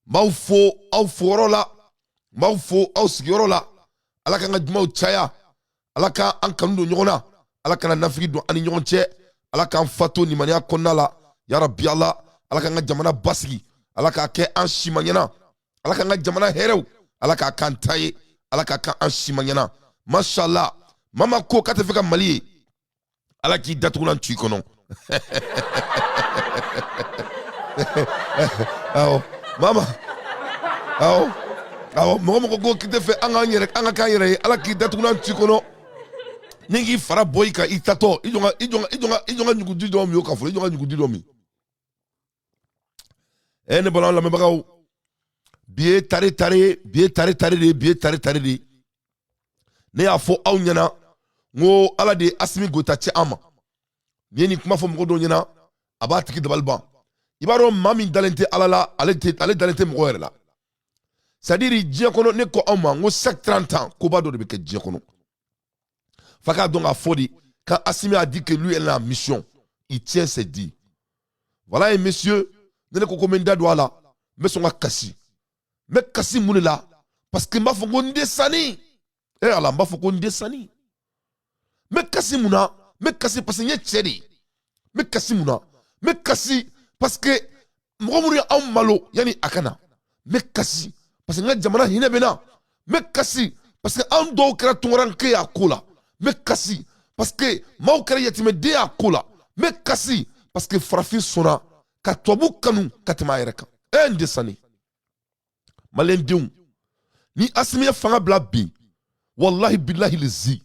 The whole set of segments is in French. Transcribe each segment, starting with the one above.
m'aw fo aw foro la m'aw fo aw sigiyɔrɔ la ala k'an ka jumaw caya ala k'an kanu don ɲɔgɔn na ala kana nafigi don an ni ɲɔgɔn cɛ ala k'an fato nimaniya kɔnɔna la ya rabbi ala k'an ka jamana basigi ala k'a kɛ an si ma ɲɛna ala k'an ka jamana hɛrɛw ala k'a k'an ta ye ala k'a kɛ an si ma ɲɛna mashallah mama ko k'a tɛ fɛ ka mali ye ala k'i datugulan tu i kɔnɔ awɔ mama awɔ mɔgɔ ko k'i tɛ fɛ an ka k'an yɛrɛ ye ala k'i datugulan tu i kɔnɔ ni k'i fara bɔ i kan i tatɔ i jɔn ka ɲuguji dɔ min o ka fɔ i jɔn ka ɲuguji dɔ min ne balaman lamɛnbagaw bi ye tare de ne y'a fɔ aw ɲɛna n ko ala de ye Asimi Goyita ci an ma ni ye nin kuma fɔ mɔgɔ dɔw ɲɛna a b'a tigi dabali ban i b'a dɔn maa min dalen tɛ ala la ale dalen tɛ mɔgɔ yɛrɛ la c'est à dire diɲɛ kɔnɔ ne ko aw ma n ko chaque 30 ans koba dɔ de bɛ kɛ diɲɛ kɔnɔ fa k'a dɔn k'a fɔ de quand Asimi a dit que lui elle a une mission il tient ses dits voilà et messieurs ne ko ko n bɛ n da don a la n bɛ sɔn ka kasi n bɛ kasi mun de la parce que n b'a fɔ ko n den sanni ala n b'a fɔ ko n den sanni n bɛ kasi mun na n bɛ kasi parce que n ye cɛ de ye n bɛ kasi mun na n bɛ kasi parce que mɔgɔ minnu ye anw malo yanni a ka na n bɛ kasi parce que n ka jamana hinɛ bɛ na n bɛ kasi parce que anw dɔw kɛra tunkaranke ye a ko la n bɛ kasi parce que maaw kɛra yatimɛden ye a ko la n bɛ kasi parce que farafin sɔnna ka tubabu kanu ka tɛmɛ a yɛrɛ kan n den sanni maliyɛndenw ni Asimi ye fanga bila bi wallahi billahi lezi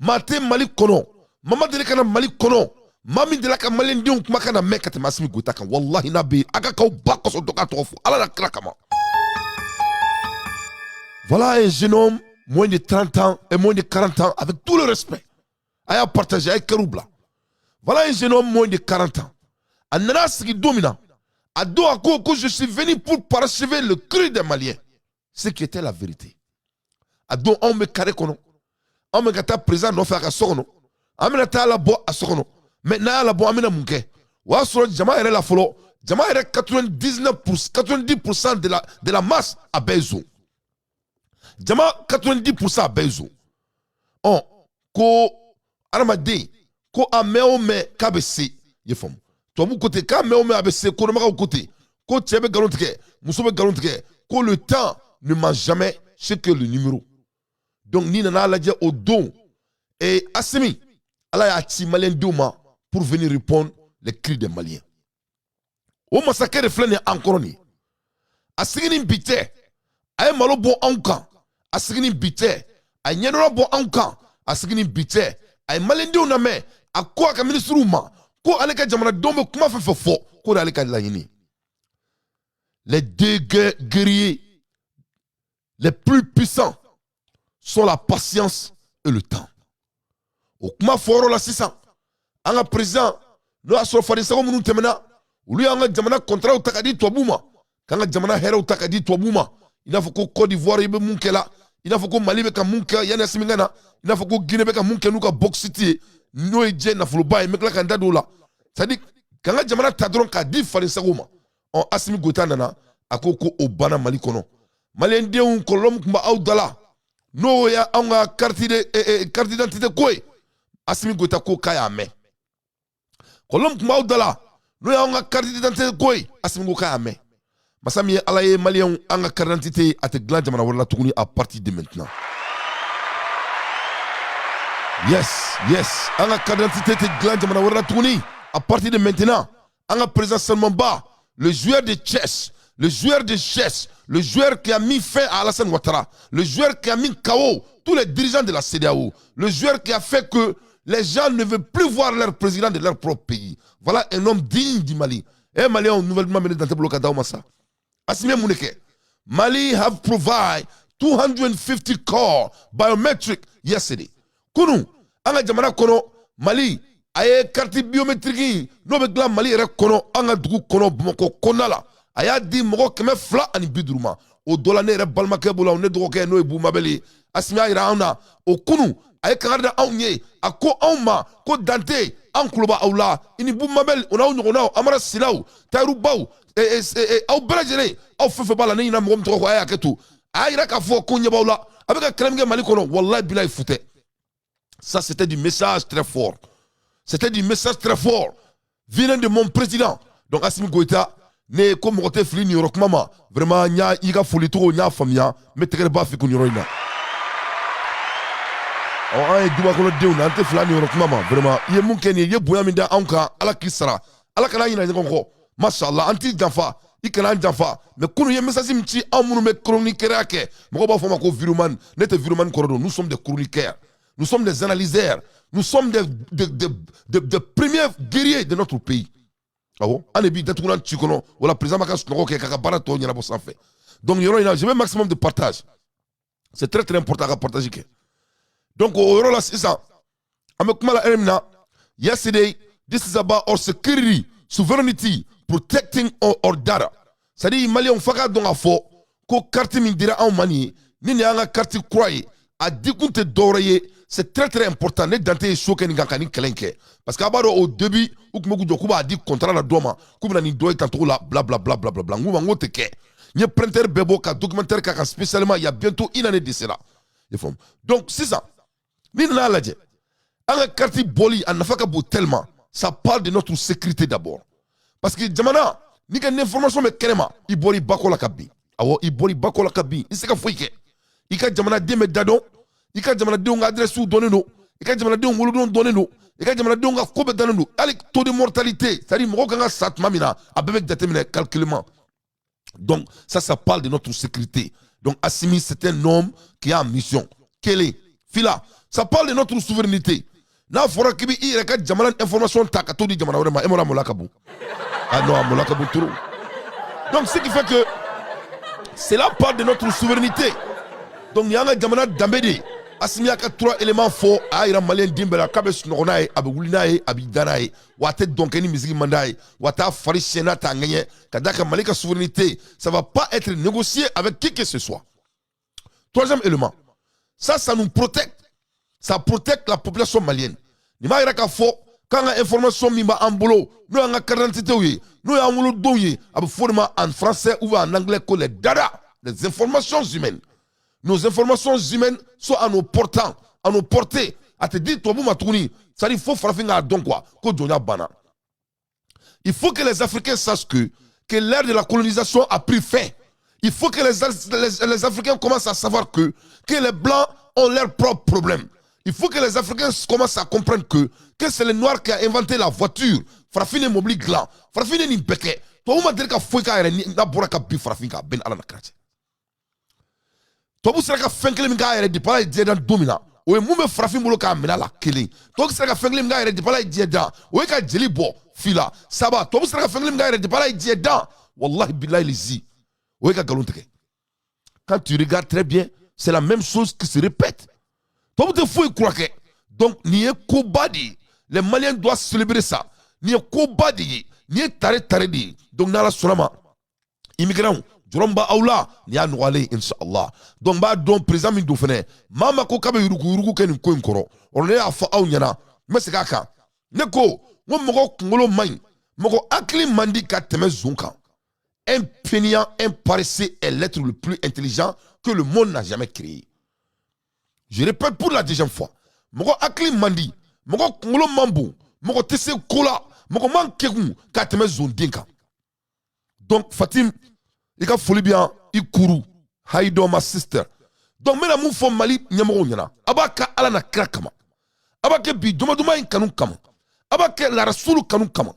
maa tɛ mali kɔnɔ maa ma deli ka na mali kɔnɔ maa min delila ka maliyɛndenw kuma ka na mɛn ka tɛmɛ Asimi Goyita kan wallahi n'a bɛ yen a ka k'aw ba kɔsɔ dɔ k'a tɔgɔ fɔ ala na kira kama voilà un jeune homme moins de 30 ans et moins de 40 ans avec tout le respect a y'a partagé a ye kɛr'u bila voilà un jeune homme moins de 40 ans a nana sigi don min na a don a ko je suis venu pour parachever le cri des Maliens ce qui était la vérité a don anw bɛ carré kɔnɔ anw bɛ ka taa président nɔfɛ a ka so kɔnɔ an bɛna taa labɔ a so kɔnɔ mais n'a y'a labɔ an bɛna mun kɛ o y'a sɔrɔ jama yɛrɛ la fɔlɔ jama yɛrɛ 90% de la masse a bɛɛ ye zon jama 90% a bɛɛ ye zon ko adamaden ko a mɛn o mɛn k'a bɛ se i ye faamu tubabu ko ten k'a mɛn o mɛn a bɛ se kodɔnbagaw ko ten ko cɛ bɛ nkalon tigɛ muso bɛ nkalon tigɛ ko le temps ne ment jamais ce que le numéro donc ni nana lajɛ o don Asimi ala y'a ci maliyɛndenw ma pour venir répondre les cris des Maliens o masakɛ de filɛ nin ye an kɔrɔ nin ye a sigi ni bi tɛ a ye malo bɔ anw kan a sigi ni bi tɛ a ye ɲɛdɔnna bɔ anw kan a sigi ni bi tɛ a ye maliyɛndenw lamɛn a ko a ka minisiriw ma ko ale ka jamanadenw bɛ kuma fɛn fɛn fɔ k'o de ale ka laɲini les deux guerriers les plus puissants sont la patience et le temps o kuma fɔyɔrɔ la sisan an ka président n'o y'a sɔrɔ fadensago minnu tɛmɛna olu y'an ka jamana contrat ta ka di tubabuw ma k'an ka jamana hɛrɛw ta ka di tubabuw ma i n'a fɔ ko Côte d'Ivoire i bɛ mun kɛla i n'a fɔ ko Mali bɛ ka mun kɛ yanni Asimi ka na i n'a fɔ ko Guinée bɛ ka mun kɛ n'u ka bauxite ye n'o ye diɲɛ nafoloba ye n bɛ tila ka n da don o la c'est à dire k'an ka jamana ta dɔrɔn k'a di fadensago ma Asimi Goyita nana a ko o banna Mali kɔnɔ maliyɛndenw kɔlɔlɔ min tun b'aw da la n'o ye anw ka carte d'identité ko ye Asimi Goyita ko k'a y'a mɛn kɔlɔlɔ min tun b'aw da la n'o ye anw ka carte d'identité ko ye Asimi ko k'a y'a mɛn masa min ye ala ye maliyɛnw an ka carte d'identité a tɛ dilan jamana wɛrɛ la tuguni à partir de maintenant yes an ka carte d'identité tɛ dilan jamana wɛrɛ la tuguni à partir de maintenant an ka président Salman Ba le joueur de chess le joueur qui a mis fin à Alassane Ouattara, le joueur qui a mis KO tous les dirigeants de la CEDEAO, le joueur qui a fait que les gens ne veulent plus voir leur président de leur propre pays. Voilà un homme digne du Mali. Et Mali ont nouvellement mené dans le bloc à Massa. Asimi Mouneke, Mali have provided 250 core biometric yesterday. Kunu, anga jamana kono Mali aye carte biométrique no be gla Mali re kono anga dugu kono Bamako konala. a y'a di mɔgɔ 250 ma o dɔ la ne yɛrɛ balimakɛ bolo ne dɔgɔkɛ n'o ye Bumabel ye Asimi y'a yira anw na o kunu a ye kangari da anw ye a ko anw ma ko Dante an kuloba aw la i ni Bumabel o n'aw ɲɔgɔnnaw Amara Silaw Tayirubaw aw bɛɛ lajɛlen aw fɛn fɛn b'a la ne ɲinɛ mɔgɔ min tɔgɔ kɔ a y'a kɛ to a y'a yira k'a fɔ ko ɲɛ b'aw la a bɛ ka kɛlɛ min kɛ Mali kɔnɔ wallahi bilahi fu tɛ. Ça c'était du message très fort. C'était du message très fort venant de mon président. Donc Assimi Goïta ne ko mɔgɔ tɛ fili nin yɔrɔ kuma ma vraiment n y'a i ka foli togo n y'a faamuya n bɛ tɛgɛrɛ b'a fɛ ko nin yɔrɔ in na. An ye dubakɔnɔdenw na an tɛ fila nin yɔrɔ kuma ma vraiment i ye mun kɛ nin ye i ye bonya min da anw kan Ala k'i sara Ala kana ɲinɛ ɲɔgɔn kɔ mashallah an t'i janfa i kana an janfa mais kunu ye message min ci anw minnu bɛ chroniqueur kɛ mɔgɔw b'a fɔ ma ko virumani ne tɛ virumani kɔrɔ dɔn nous sommes des chroniqueurs nous sommes des analyseurs nous sommes des premiers guerriers de notre pays. Ah bon? On est bien d'être ci kɔnɔ wala président ma ka sunɔgɔ kɛ k'a ka baara tɔ ɲɛnabɔ sanfɛ donc yɔrɔ in na je veux maximum de partage c'est très très important ka partage kɛ. Donc, au yɔrɔ la sisan, an bɛ kuma la heure min na, yesterday, this is about our security, sovereignty, protecting our data. C'est-à-dire, Maliens f'a ka dɔn k'a fɔ ko carte min dira anw ma nin ye, ni nin y'an ka carte kura ye, a dikun tɛ dɔwɛrɛ ye, c'est très très important. Ne Dante ye show kɛ nin kan ka nin kɛlɛ in kɛ. Parce que a b'a dɔn au début, u tun bɛ k'u jɔ k'u b'a di contrat la dɔ ma, k'u bɛna nin dɔ ye tancogo la, bla bla bla bla bla bla. N k'u ma n k'o tɛ kɛ. N ye printer bɛɛ bɔ ka documentaire k'a kan spécialement il y a bientôt une année de cela. Donc, sisan, ni nana lajɛ an ka carte boli a nafa ka bon tellement ça parle de notre sécurité d'abord parce que jamana ni ka information bɛ kɛnɛma i bɔra i bako la ka bin awɔ i bɔra i bako la ka bin i se ka foyi kɛ i ka jamanaden bɛ da dɔn i ka jamanadenw ka adresse dɔnnen don i ka jamanadenw wolodon dɔnnen don i ka jamanadenw ka ko bɛɛ dannen don hali taux de mortalité c'est à dire mɔgɔw kan ka sa tuma min na a bɛɛ bɛ jateminɛ calculement donc ça parle de notre sécurité donc Assimi c'est un homme qui a une mission kelen fila. Ça parle de notre souveraineté. N'a fɔra k'i bɛ i yɛrɛ ka jamana information ta ka t'o di jamana wɛrɛ ma e ma maloya ka bon. Ah non, a maloya ka bon trop. Donc ce qui fait que cela parle de notre souveraineté. Donc ni an ka jamana danbe de ye. Assimi y'a ka 3 éléments fɔ a y'a yira maliyɛn den bɛɛ la k'a bɛ sunɔgɔ n'a ye a bɛ wuli n'a ye a bɛ da n'a ye wa a tɛ dɔnkɛ ni misigi man d'a ye wa a t'a fari siɲɛ n'a t'a ŋɛɲɛ ka d'a kan Mali ka souveraineté ça va pas être négocié avec qui que ce soit. Troisième élément, ça nous protège. Ça protège la population malienne. Ni ma yira k'a fɔ k'an ka information min b'an bolo n'o y'an ka carte d'identité ye n'o y'an wolodonw ye a bɛ fɔ de ma en français ou en anglais ko les data les informations humaines. Nos informations humaines sont à nos portants, à nos portées. A te di tubabu ma tuguni c'est-à-dire il faut farafin k'a dɔn quoi ko jɔnya banna. Il faut que les Africains sachent que l'ère de la colonisation a pris fin. Il faut que les Africains commencent à savoir que les Blancs ont leurs propres problèmes. Il faut que les Africains commencent à comprendre que c'est le Noir qui a inventé la voiture. Farafine mobile gland. Farafine ni beke. Toi, on m'a dit que faut qu'il n'a pas bi farafine ka ben ala na krati. Toi, vous savez que fengele minga ere di pala idea domina. O e mume farafine bolo ka mena la kele. Toi, vous savez que fengele minga ere di pala idea. O e ka jeli bo fila. Saba. Toi, vous savez que fengele minga ere di pala idea. Wallahi billahi lizi. O e ka galon teke. Quand tu regardes très bien, c'est la même chose qui se répète. Donc, ni est Kobadi. Les Maliens doivent célébrer ça. Ni est Kobadi. Ni est Tare. Donc, Nala Solama. Immigrants. Juromba Aula. Ni a Nouale, Inch'Allah. Donc, donc, président Mindoufene. Mama Kokabe Yuruku Ken Koinkoro. On est à Fa Aounyana. Mais c'est Kaka. Neko. Moko Kongolo Main. Moko Akli Mandi Kateme Zunka. Un fainéant, un paresseux est l'être le plus intelligent que le monde n'a jamais créé. Je répète pour la deuxième fois. Moko akli mandi, moko kongolo mambo, moko tese kola, moko man kegou, kateme zondinka. Donc Fatim, il a folie bien, il kourou, haïdo ma sister. Donc mena mou fo Mali nyamoro nyana. Abaka ala na krakama. Abake bi domaduma in kanun kama. Abake la rasulu kanun kama.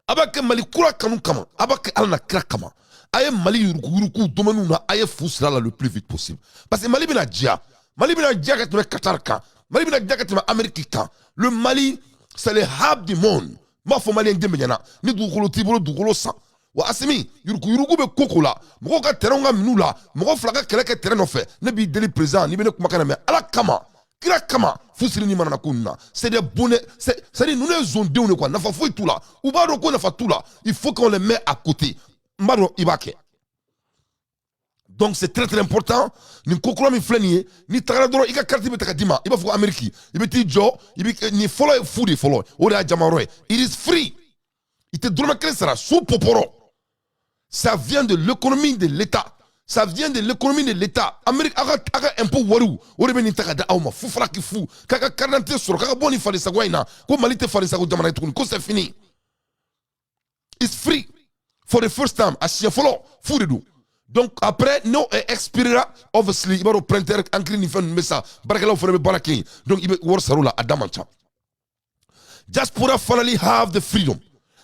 Abake Mali kura kanun kama. Abake ala na krakama. Aye Mali yuruku domanu na aye fousra la le plus vite possible. Parce que Mali bina djia. Mali bina djia katme Qatar kan. Mali bina djia katme Amérique kan. Le Mali, c'est le hub du monde. Ma fo Mali ndembe nyana. Ni dugolo tibolo dugolo san. Wa Assimi, yuruku be koko la. Moko ka terrain nga minu la. Moko flaka keleke terrain ofe. Ne bi deli président, ni bene kumakana me. Ala kama. Kira kama. Fusiri ni manana kunna. C'est des bonnets. C'est-à-dire, nous ne zondé ou quoi. Nafa fouille tout là. Ou ba roko nafa tout là. Il faut qu'on les met à côté. mbaro ibake. Donc c'est très très important. Ni kokura mi fleni ni tagara doro ika carte be takadima. Iba fu Ameriki. Ibe ti jo, ibi ni follow food follow. Ore a jamaro. It is free. Ite droma kele sera sous poporo. Ça vient de l'économie de l'État. Ça vient de l'économie de l'État. Amérique aga impôt waru. Ore be ni takada awma fu fala ki fu. Kaka carte sur kaka boni fale sagwaina. Ko malite fale sagu jamana tukun. Ko c'est fini. It's free. For the first time. Asia follow food do. Donc après no expirera obviously il va reprendre encre ni fait mais ça barakala fere baraki donc il va war sarula adamancha. Diaspora finally have the freedom.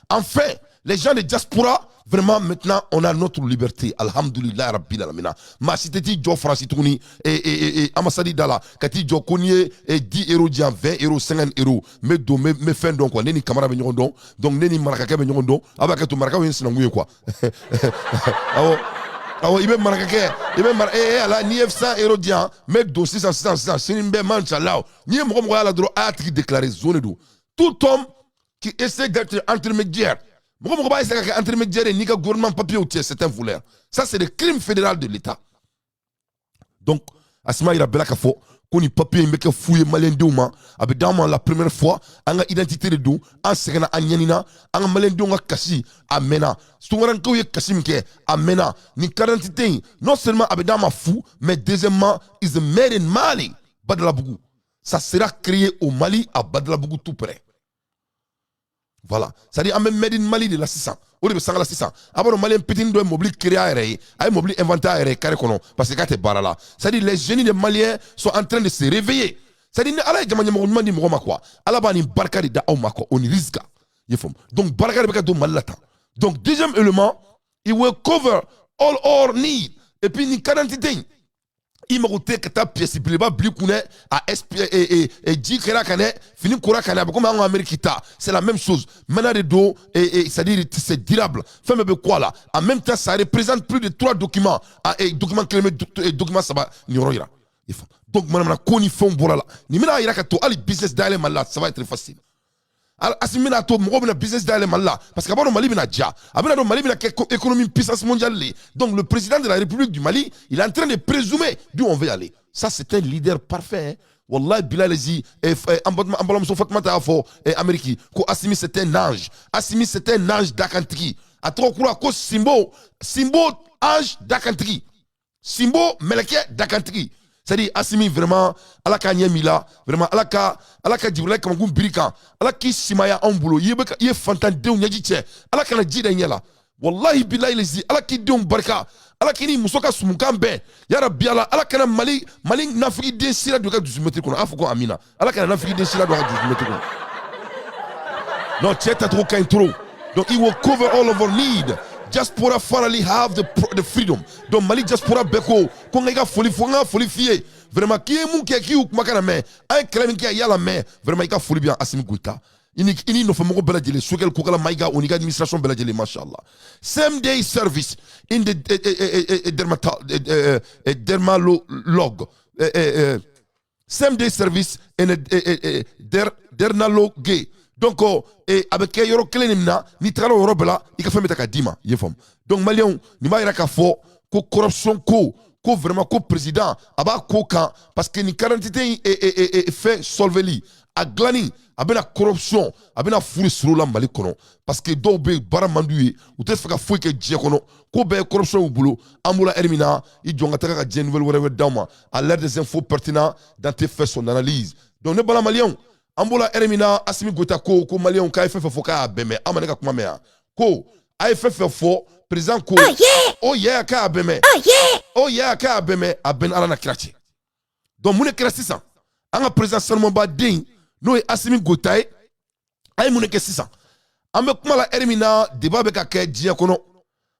Enfin les gens de diaspora vraiment maintenant on a notre liberté alhamdulillah rabbil alamin. Ma cité ti jo France tourni et ambassade dala kati jo konye 10 euros dian 20 euros 50 euros mais do me fin donc quoi neni camara be nyondo donc neni maraka be nyondo abaka to maraka wen sinanguye quoi. Ah il veut marquer, il veut marquer, là, 900 euros dian, mais 600, 600, c'est une belle manche là. Ni un moment à la droite, à déclarer zone d'eau. Tout homme qui essaie d'être intermédiaire, moi, je ne sais pas intermédiaire et ni que gouvernement papier ou c'est un voleur. Ça, c'est le crime fédéral de l'État. Donc, à ce moment, il a bien qu'à faire. Qu'on y papier mais que fouiller malien douma avec dans la première fois on a identité de dou en segana anyanina en malien douma kasi amena souvent ko ye kasi mke amena ni identité non seulement avec dans ma fou mais deuxièmement is made in Mali Badalabougou ça sera créé au Mali à Badalabougou tout près. Voilà, c'est-à-dire même made in Mali de la 600. Au début, ça la 600. Après, le Malien petit doit mobile créer aéré, un mobile inventé aéré, carré kono, parce que quand tu es barala. C'est-à-dire les génies des Maliens sont en train de se réveiller. C'est-à-dire, ala jamani mo di mo makwa. Ala ba ni barka de da o makwa, on risque. Donc barka de beka do malata. Donc deuxième élément, it will cover all our need. Et puis ni quantité. Il m'a coûté que ta pièce il va plus connaître à et dit que la canne fini coura canne comme en Amérique c'est la même chose maintenant de dos et c'est-à-dire c'est durable fait mais quoi là en même temps ça représente plus de 3 documents et documents clés et documents ça va ni roira donc madame koni fond bolala ni mina ira ka to ali business d'aller malade ça va être facile asimina to mo bina business d'aller malade parce que Mali bina dia abina do Mali bina économie puissance mondiale donc le président de la République du Mali il est en train de présumer d'où on veut aller ça c'est un leader parfait hein? Wallah bilalezi ambalam so fatma ta fo Amérique ko Assimi c'est un ange Assimi c'est un ange d'Akantiki a trop kula ko simbo ange d'Akantiki simbo meleke d'Akantiki. C'est-à-dire, Assimi vraiment, ala ka nyemila, vraiment, ala ka jibrila kama gun birika, ala ki simaya ambulo, ye fantan dew nyaji che, ala ka na jida nyela. Wallahi billahi lezi, ala ki dew barka, ala ki ni musoka sumukambe, ya rabbi ala ka na mali nafiki den sira doka 12 metres kono, afuko amina. Ala ka na nafiki den sira doka 12 metres kono. Non, tcheta trop kain trop. Donc, it will cover all of our need. Diaspora finally have the freedom. Donc Mali diaspora beko ko nga foli fié vraiment qui est mon qui ou makana mais un claim qui a la main vraiment il a foli bien Assimi Goïta ini no famo bela jele sukel ko kala maiga oniga administration bela jele mashallah same day service in the dermalog same day service in dermalog. Donc, avec yoro kelenimna, ni tralo robela, il a fait mettre à dima, yefom. Donc, Malion, ni ma ira ka fo, ko corruption ko vraiment ko président, aba ko kan, parce que ni quarantité fait solveli, a glani, abena corruption, abena furi suru la Mali kono, parce que do be bara manduye, ou te faka fouike dje kono, ko be corruption ou boulot, amula hermina, i jonga taka dje nouvelle whatever down, à l'air des infos pertinents dans tes faits son analyse. Donc, ne bala Malion. Ambola Eremina Assimi Goïta ko Malion ka FF fo ka beme amaneka kuma mea ko AFF fo président ko oh yeah ka beme oh yeah ka beme aben ala na krachi donc mune krasi ça anga président seulement ba din no Assimi Goïta ay mune ke 600 ambe kuma la Eremina débat be ka ke dia kono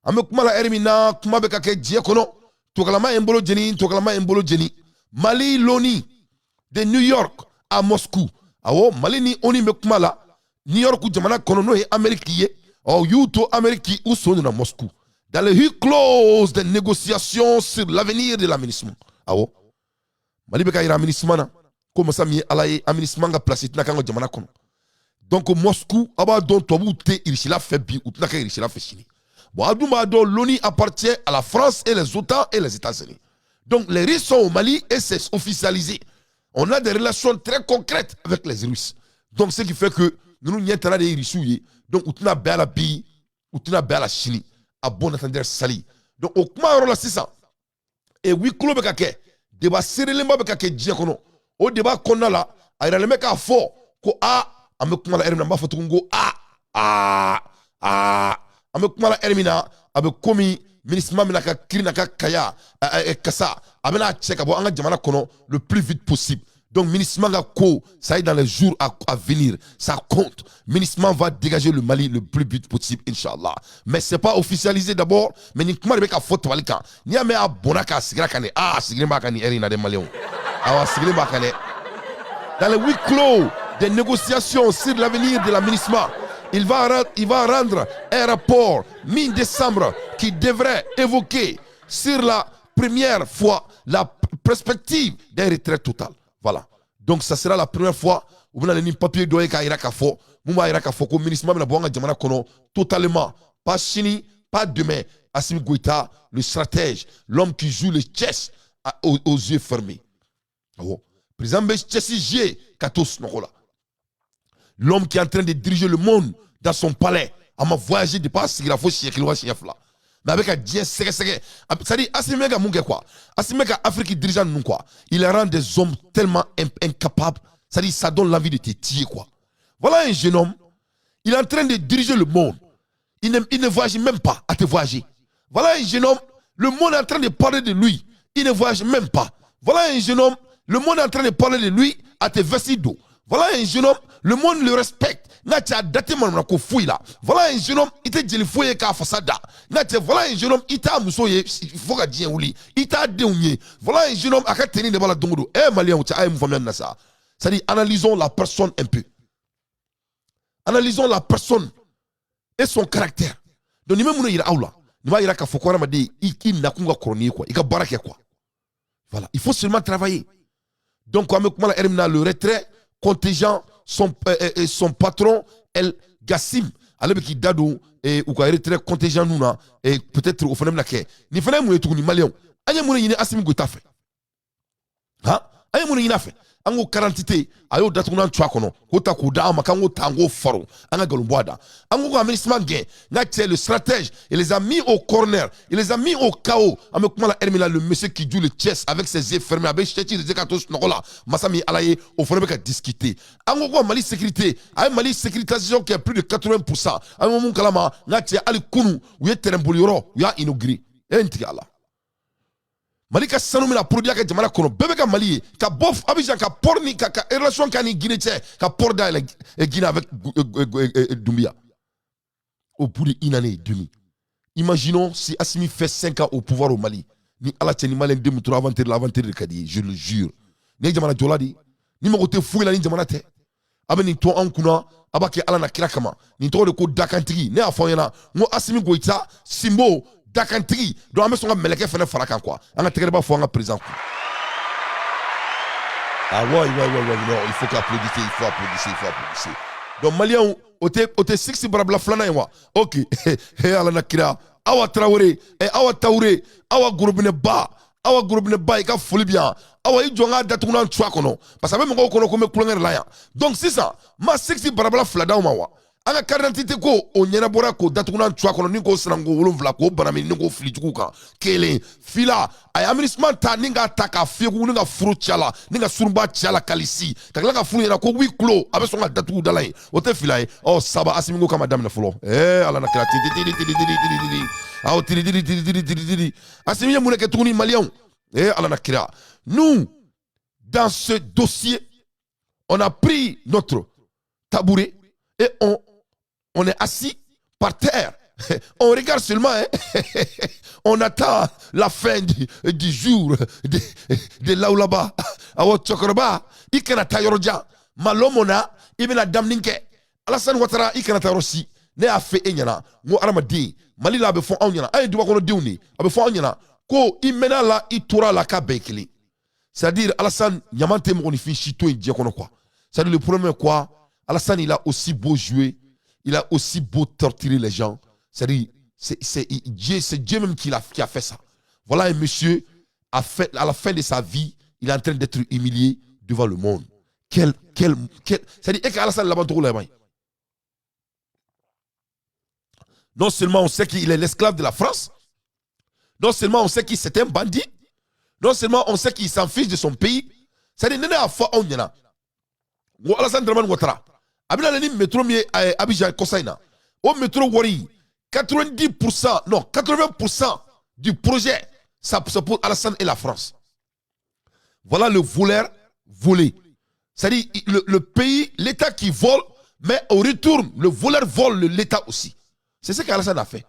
ambe kuma la Eremina kuma be ka ke dia kono to kala ma embolo jeni Mali loni de New York à Moscou. Awo Mali ni oni me kuma la New York jamana kono no e Amérique ye o yuto Amérique ou son na Moscou dans le huis clos des négociations sur l'avenir de l'aménagement. Awo Mali be ka ira aménagement na ko masa mi ala e aménagement ga place tina kan jamana kono donc Moscou aba don to bu te irishila fait bi utna ka irishila fait chini Bon, Adoumado, l'ONU appartient à la France et les OTAN et les États-Unis. Donc les Russes sont au Mali et c'est officialisé. On a des relations très concrètes avec les Russes. Donc ce qui fait que nous n'y avons des Russes. Donc on a bien la pays, on a bien la Chili, à bon entendeur sali. Donc au comment là c'est ça. Et oui, Koulo Bekake, débat sérieux Bekake Diakono. Au débat qu'on a là, il y a le mec à fort, ko a, avec comment la Hermina Fatungo, avec comment la Hermina, avec Komi, ministre Maminaka, Kirinaka, Kaya, Kassa, Amena Tchèque, Anga Djamana Kono, le plus vite possible. Donc, ministre Mangako, ça est dans les jours à venir, ça compte. Ministre va dégager le Mali le plus vite possible, Inch'Allah. Mais ce n'est pas officialisé d'abord, mais ni comment il faut Walika. Ni a à Bonaka, Sigrakane, Sigrimakani, Erina de Malion. Sigrimakane. Dans le huis clos des négociations sur l'avenir de la MINUSMA, il va rendre un rapport mi-décembre qui devrait évoquer sur la première fois la perspective d'un retrait total. Voilà. Donc ça sera la première fois où vous allez papier doye ka iraka fo, vous va iraka fo ko MINUSMA na bonga jamana kono totalement pas chini, pas demain. Assimi Goïta, le stratège, l'homme qui joue le chess aux yeux fermés. Oh. Président Chessi Katos Nokola. L'homme qui est en train de diriger le monde dans son palais. À ma voyagé de pas si la fois chez là. Mais avec un dien serré. C'est-à-dire, Asimega Mungue quoi. Asimega Afrique dirigeant nous quoi. Il rend des hommes tellement incapables. C'est-à-dire, ça donne l'envie de te tuer quoi. Voilà un jeune homme. Il est en train de diriger le monde. Il ne voyage même pas à te voyager. Voilà un jeune homme. Le monde est en train de parler de lui. Il ne voyage même pas. Voilà un jeune homme. Le monde est en train de parler de lui à tes vestides d'eau. Voilà un jeune homme, le monde le respecte. Voilà un jeune homme, il te dit le fouille ka fasada. Voilà un jeune homme, il t'a moussoye, il faut que Dieu ouli. Il t'a déougné. Voilà un jeune homme, à tenir de la dongo. Malien, ou t'a nasa. C'est-à-dire, analysons la personne un peu. Analysons la personne et son caractère. Donc, ni même il a aula. Ni ma ira ka fokora ma de, il n'a qu'un chronique quoi. Il a barake quoi. Voilà, il faut seulement travailler. Donc, le retrait contingent, son patron, El Gassim, alors qui dado, ou quoi, retrait contingent, nous, et peut-être au phénomène là, ni phénomène où est tout, ni malien. Anya mouni yine Assimi Goïta fait. Ha? Anya mouni yine fait. Ango quarantité, ayo datunan tchakono, kota kuda, makango tango faro, anga galumboada. Ango administration gain, n'a le stratège, il les a mis au corner, il les a mis au chaos. Avec la Hermina, le monsieur qui joue le chess avec ses yeux fermés, avec Chechi, les Zekatos, Nokola, Massami Alaye, au fond de discuter. Ango Mali sécurité, ayo Mali sécurisation qui a plus de 80%. Ango mon kalama, n'a Ali Kunu, où est Terembolioro, où y a inauguré. Entigala. Mali ka sanu mina produit ka jamana kono bébé ka Mali ka bof Abidjan ka porni ka relation ka ni Guinée ka port dans Guinée avec Doumbia au bout d'une année et demie. Imaginons si Assimi fait 5 ans au pouvoir au Mali. Ni ala teni Malien demutura l'aventure de Kadi, je le jure. Ni jamana joladi ni mogote fouila ni jamana te. Abe ni to ankuna abake ala na kira kama. Ni to de ko dakantigi ne afonyana mo Assimi Goïta Simbo Dakantri, donc on a meleke fene farakan quoi. On a tegere ba fo on a présent. Ah ouais, non, il faut applaudir, il faut applaudir. Donc Malien ote 6 brabla flana wa. OK. He ala nakira. Awa Traoré, awa Taouré, awa groupine ba i ka foli bien. Awa i jonga datuna twa kono. Parce que même ko kono ko me kulenger la ya. Donc c'est ça. Ma 6 brabla flada wa. Anga carte d'identité ko o nyana bora ko datuna twa kono ni ko sanango wolonvla ko banami ni ko filijuku kan kele fila ay administration ta ninga taka fiegu ninga furu chala ninga surumba chala kalisi takla ka furu yana ko wi klo abe songa datu dalai o te fila o saba Assimi kama dame na folo ala na kila tiri Assimi mune ke tuni malien ala na kila. Nous dans ce dossier on a pris notre tabouret et on est assis par terre. On regarde seulement, on attend la fin du jour de Laoulaba. Awa Tchokorba, Ikanata Yoroja, Malomona, Ibena Damninke, Alassane Ouattara, Ikanata Rossi, ne a fait Enyana, Mo Aramadi, Malila Befon Anyana, Aïe Douakono Diouni, Abefon Anyana, Ko Imena la Itura la Kabekili. C'est-à-dire, Alassane, Yamante Monifi, Chito et Diakono quoi. C'est-à-dire, le problème est quoi? Alassane, il a aussi beau jouer. Il a aussi beau torturer les gens. C'est-à-dire, c'est Dieu même qui a fait ça. Voilà un monsieur, à la fin de sa vie, il est en train d'être humilié devant le monde. C'est-à-dire qu'Alassane Labantourou là, non seulement on sait qu'il est l'esclave de la France, non seulement on sait qu'il c'est un bandit, non seulement on sait qu'il s'en fiche de son pays, c'est-à-dire qu'il a fait un yana. Alassane Draman Ouattara, Abina Lani métro mié Abidjan Kosaina, au métro Wari, 90%, non, 80% du projet, ça pour Alassane et la France. Voilà le voleur volé. C'est-à-dire le pays, l'État qui vole, mais au retour, le voleur vole l'État aussi. C'est ce qu'Alassane a fait.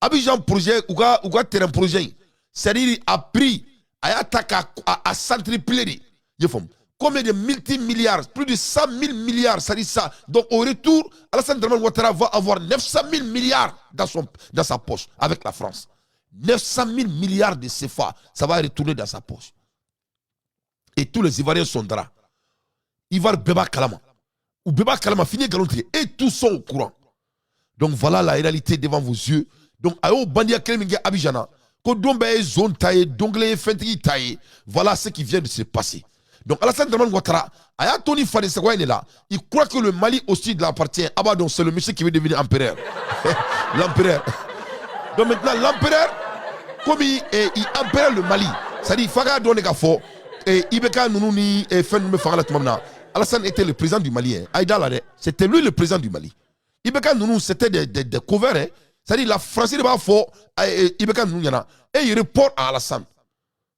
Abidjan projet, ou terrain projet, c'est-à-dire a pris, a attaqué à centripler. Combien de multimilliards, plus de 100 000 milliards, ça dit ça. Donc au retour, Alassane Draman Ouattara va avoir 900 000 milliards dans sa poche avec la France. 900 000 milliards de CFA, ça va retourner dans sa poche. Et tous les Ivoiriens sont là. Ivoire Beba Kalama. Ou Beba Kalama finit galontier. Et tous sont au courant. Donc voilà la réalité devant vos yeux. Donc ayo bandia Kremingue Abidjana. Kodombe zone taille, dongle fentri taille. Voilà ce qui vient de se passer. Donc Alassane Draman Ouattara, Aya Tony Fadé Segouin est là. Il croit que le Mali aussi de l'appartient. Ah bah donc c'est le monsieur qui veut devenir empereur. L'empereur. Donc maintenant l'empereur, comme il empereur le Mali, c'est-à-dire Faga donne gafo et Ibeka Nounouni et Fenoume Fagala Tumamna. Alassane était le président du Mali. Aïda Lade, c'était lui le président du Mali. Ibeka Nounou, c'était des couverts. C'est-à-dire la France, il va fort Ibeka Nounou. Et il reporte à Alassane.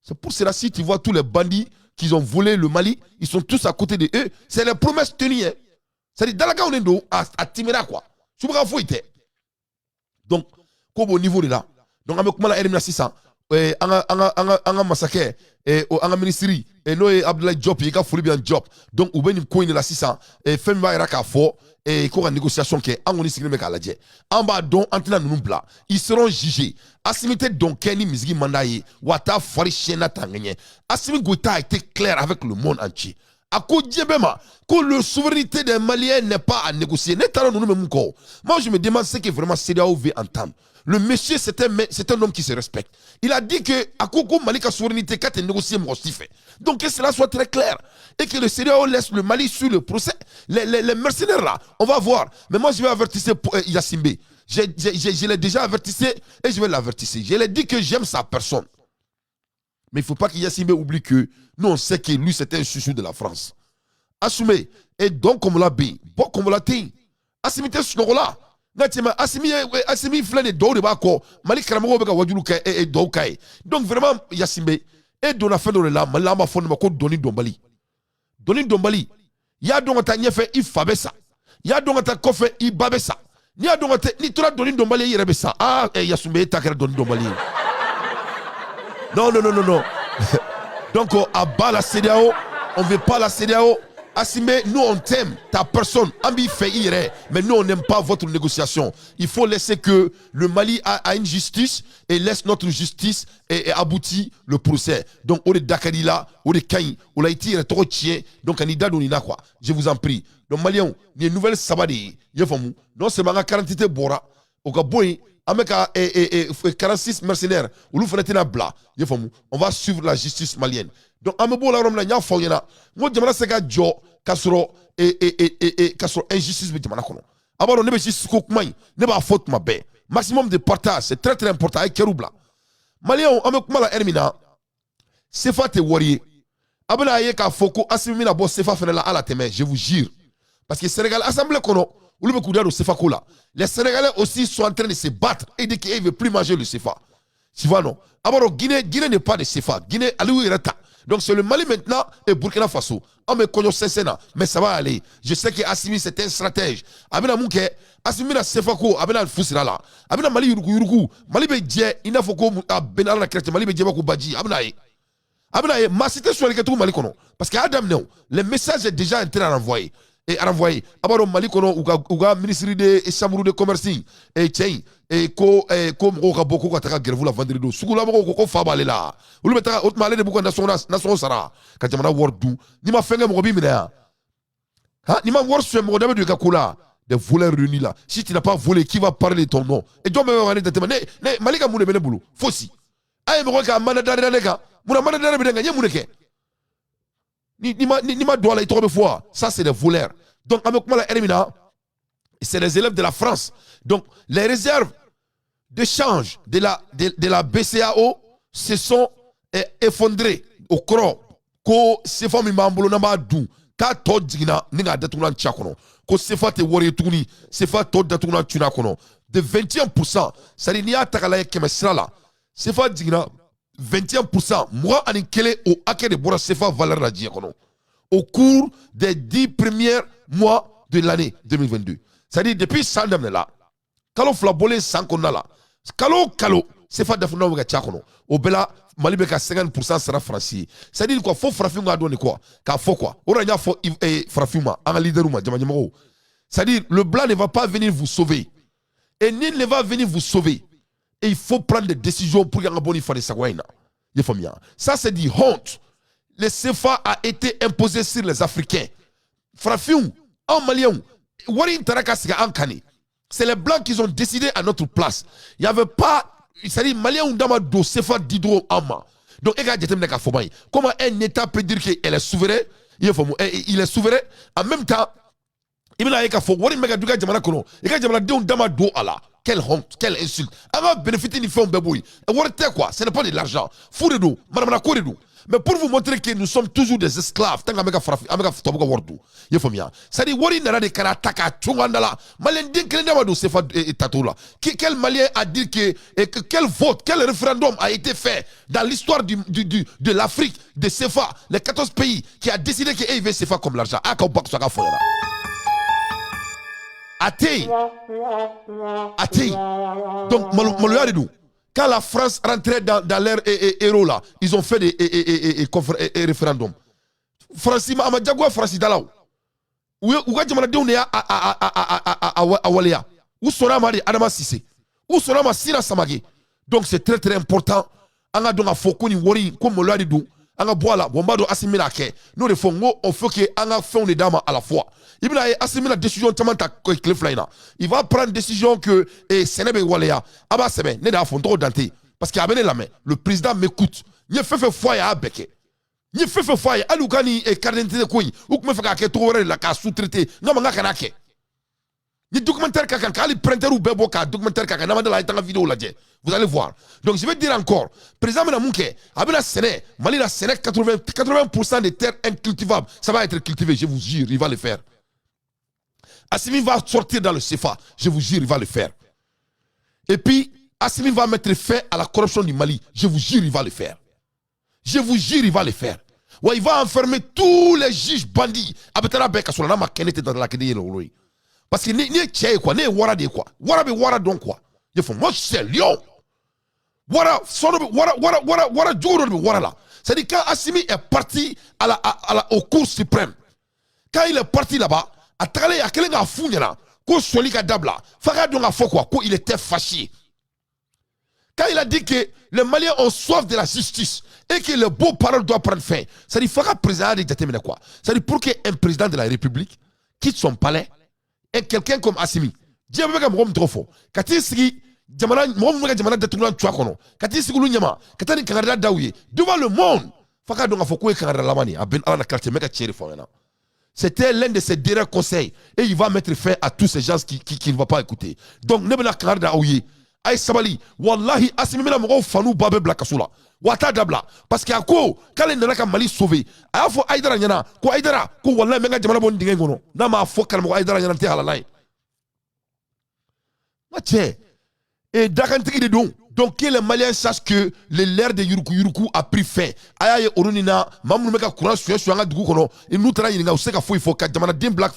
C'est pour cela, si tu vois tous les bandits qui ont volé le Mali, ils sont tous à côté de eux. C'est les promesses tenues. C'est-à-dire, dans la gare, on est à Timera, quoi. Donc, comme au niveau de là. Donc, avec moi, la RMA 600, un massacre, un ministère, et nous, Abdoulaye Diop, il a fait bien job. Donc, ou bien une coin de la 600, et fait un iraka fort, et qu'on a une négociation qui est en Onissi Meka Ladje. En bas, donc, en train de nous bla, ils seront jugés. Assimité donc, Kenny Mizgi Mandaye, Wata Fari Chena Tangenye. Assimi Gouta a été clair avec le monde entier. À cause de que la souveraineté des Maliens n'est pas à négocier. Moi, je me demande ce que vraiment CEDEAO veut entendre. Le monsieur, c'est un homme qui se respecte. Il a dit que à Koko Mali la souveraineté quand il négocie fait. Donc que cela soit très clair et que le CEDEAO laisse le Mali sur le procès. Les mercenaires là, on va voir. Mais moi je vais avertir Yassimbe. Je l'ai déjà averti et je vais l'avertir. Je l'ai dit que j'aime sa personne. Mais il ne faut pas que Yassimbe oublie que nous on sait que lui c'était un chouchou de la France. Assumé. Et donc comme l'a dit, bon comme l'a dit, assimité ce là. Assimi flène et d'eau de bako, Mali Karamogo beka wadjuluka et d'okai. Donc vraiment, Yassimbe, et dans la fin de la malama fondement ko Doni Dombali. Doni Dombali, ya donc ta nyefe i fabesa. Ya donc ta kofe i babesa. Ni a donc ni tora Doni Dombali i rebesa. Ah, Yassimbe ta kera Doni Dombali. Non. Donc à bas la CEDEAO, on veut pas la CEDEAO. Assime, nous on t'aime, ta personne, Ambi fait irait, mais nous on n'aime pas votre négociation. Il faut laisser que le Mali a une justice et laisse notre justice et aboutit le procès. Donc, on est Dakarila, on est Kain, on a été trop tien, donc on est d'Adonina quoi. Je vous en prie. Donc, Maliens, il y a une nouvelle sabadi, non seulement la 48 Bora, au Gabouin, avec 46 mercenaires, on va suivre la justice malienne. Donc, amebo la rom la nya foyena. Mo jamana sega jo kasoro kasoro injustice bi jamana kono. Abaro ne be justice ko kumai, ne ba faute ma be. Maximum de partage, c'est très très important avec Keroubla. Malien ame kuma la hermina. Sefa te worrier. Abana aye ka foko asimi na bo sefa fena la ala teme, je vous jure. Parce que Sénégal assemblée kono, ou le coup de sefa kola. Les Sénégalais aussi sont en train de se battre et de qu'ils ne veulent plus manger le sefa. Tu vois non? Abaro Guinée n'est pas de sefa. Guinée aliou irata. Donc c'est le Mali maintenant et Burkina Faso. On me connaît Sensena, mais ça va aller. Je sais que Assimi c'est un stratège. Abina Mouke, Assimi na Sefako, Abina Fusira là. Abina Mali Yuruku, Mali Bedje, Inafoko, Benala la Crête, Mali Bedje Bako Badji, Abinae. Abinae, ma cité sur les Mali Kono. Parce qu'Adam Neo, le message est déjà en train de renvoyer. Et renvoyer. Abaro Mali Kono, Ouga, ministre de Chambrou de Commerce, et Tchaï. Et comme on beaucoup kataka grève la vendredi do sugula moko ko fabale la ulu beta ot malé de beaucoup nation sara ka jamana wordu ni ma fenge mo bi mina ha ni ma wor su mo dabe du kakula des voleurs réunis là. Si tu n'as pas volé, qui va parler de ton nom? Et toi même on est dans ne malika mune bene boulot. Fossi. Aye me ka manadare neka. Muna manadare bedenga nye muneke. Ni ma doit la itoro fois. Ça c'est des voleurs. Donc avec moi la Hermina, c'est les élèves de la France. Donc les réserves de change de la BCAO se sont effondrées au cro. Ko sefa mi mambulo na ma du. Ka to jigina ni nga datuna nchakono. Ko sefa te wori tuni, sefa to datuna tuna kono. De 21%, ça dit ni atakala kemesra la. Sefa jigina 21%, moi en kele au ake de bora sefa valeur la kono. Au cours des 10 premiers mois de l'année 2022. Ça dit depuis sandam là. Kalo flabole sankona la. Kalo sefa dafuna wega chakono. Au bela Mali ka 50% sera français. Ça dit quoi? Faut frafin ga donner quoi? Ka faut quoi? On a faut frafima, un leader ou jamanyamo. Ça dit le blanc ne va pas venir vous sauver. Et nul ne va venir vous sauver. Et il faut prendre des décisions pour gagner bon ifade sagwaina. Ça c'est dit honte. Le CFA a été imposé sur les Africains. Frafin en malien, wari taraka siga ankani. C'est les blancs qui ont décidé à notre place. Il n'y avait pas. C'est-à-dire, Malien ou Dama do Sefa Didro Ama. Donc, comment un État peut dire qu'il est souverain? Il est souverain. En même temps, il m'a dit quelle honte, quelle insulte. Avant de bénéficier du fonds Beboui. Quoi? Ce n'est pas de l'argent. Fourredou, madame la Koredou. Mais pour vous montrer que nous sommes toujours des esclaves, tant qu'Amérique frappe, Amérique Toboga Wardou. Il faut bien. Ça dit, Wari Nara de Karataka, Tchungandala, Malien Dinkrenamado, Sefa et Tatoula. Quel Malien a dit que quel vote, quel référendum a été fait dans l'histoire de l'Afrique, de Sefa, les 14 pays qui a décidé qu'ils veulent Sefa comme l'argent. Athée. Donc, Malouyadou. Quand la France rentrait dans leur héros là, ils ont fait des référendums. Francis Amadjagua, Francis Dalao. Où Awalea. Où sera Mari Adama Sissé. Où sera ma Sira Samagé. Donc c'est très très important. On a donc un faux ni wori comme on l'a dit. On a boire là, bombado assimilé à quai. Nous les fonds, on fait que on a fait des dames à la fois. Il va assumer la décision tellement il va prendre une décision que Sénégal Walea Aba Sebe n'est pas fond trop denté parce qu'il a mené la main. Le président m'écoute. Il fait foyer à Beke. Il fait foyer à Lugani et Cardinité de Kouy ou que me fait que tout la cas sous-traité. Non mais kanake. Il documentaire kaka il printer ou beboka documentaire kaka n'a pas de la vidéo là. Vous allez voir. Donc je vais dire encore, président Menamouke, avec la Sénèque, Mali la Sénèque 80% des terres incultivables, ça va être cultivé, je vous jure, il va le faire. Assimi va sortir dans le CFA. Je vous jure, il va le faire. Et puis, Assimi va mettre fin à la corruption du Mali. Je vous jure, il va le faire. Je vous jure, il va le faire. Ouais, il va enfermer tous les juges bandits. Parce que ni tché quoi, ni wara de quoi. Wara be wara donc quoi. Il faut moi c'est lion. Wara juro de wara là. C'est-à-dire quand Assimi est parti au cours suprême. Quand il est parti là-bas, a tagale ya kelen ga funyana ko soli ka dabla faka donc a quoi ko il était fâché quand il a dit que les Maliens ont soif de la justice et que les beaux paroles doivent prendre fin. Ça dit faka président de déterminer quoi. Ça dit pour qu'un président de la République quitte son palais et quelqu'un comme Assimi Dieu veut que trop fort kati sigi jamana mo mo jamana de tunan twa kono kati sigi lu nyama katani kangada dawiye devant le monde faka donc a ko e kangada lamani a ben ala na quartier meka chéri fo yana. C'était l'un de ses derniers conseils. Et il va mettre fin à tous ces gens qui ne vont pas écouter. Donc, ne me pas ouye. Aïe Sabali, Wallahi, Assimi Mena Moro Fanou Babe Blakasula. Wata Dabla. Parce qu'il y a quoi, quand il n'a qu'à Mali sauvé, a faut Aïdara Yana, ko Aïdara, ko Wallahi Menga Jamala Bon Dingono. Nama faut Kalmo Aïdara Yana Te Halalai. Mathieu. Et Dakantiki de Don. Donc que les Maliens sachent que l'ère de Yuruku a pris fin. Aïe Orunina, Mamou Meka Kouran sur un Dugu Kono, et nous travaillons au Seka Fou, il faut qu'à Jamana Dim Black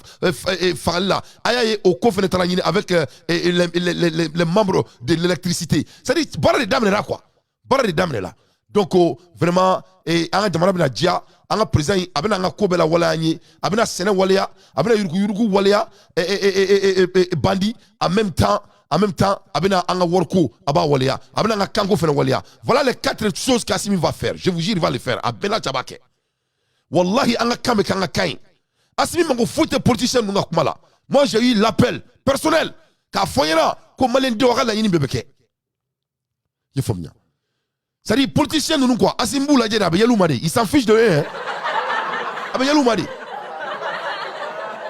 Farla, aïe au Kofenetarani avec les membres de l'électricité. C'est-à-dire, barre de dames là quoi. Barre de dames là. Donc vraiment, et un Jamana Binadia, un président, abena un Kobela Walani, abena Sene Walia, abena Yuruku Walia, et Bandi, en même temps, abena anga worko aba walia abena anga kango fena walia. Voilà les 4 choses qu'Assimi va faire. Je vous jure, il va les faire. Abena Jabake. Wallahi anga kame kanga kain. Assimi mango foute politicien nunga kumala. Moi, j'ai eu l'appel personnel. K'a foyera, comme malin de aura la yini bébeke. Il faut bien. C'est-à-dire, politiciens, nous, quoi. Asimbu la djeda, yalou madi. Ils s'en fichent de eux, hein. Ah, yalou madi.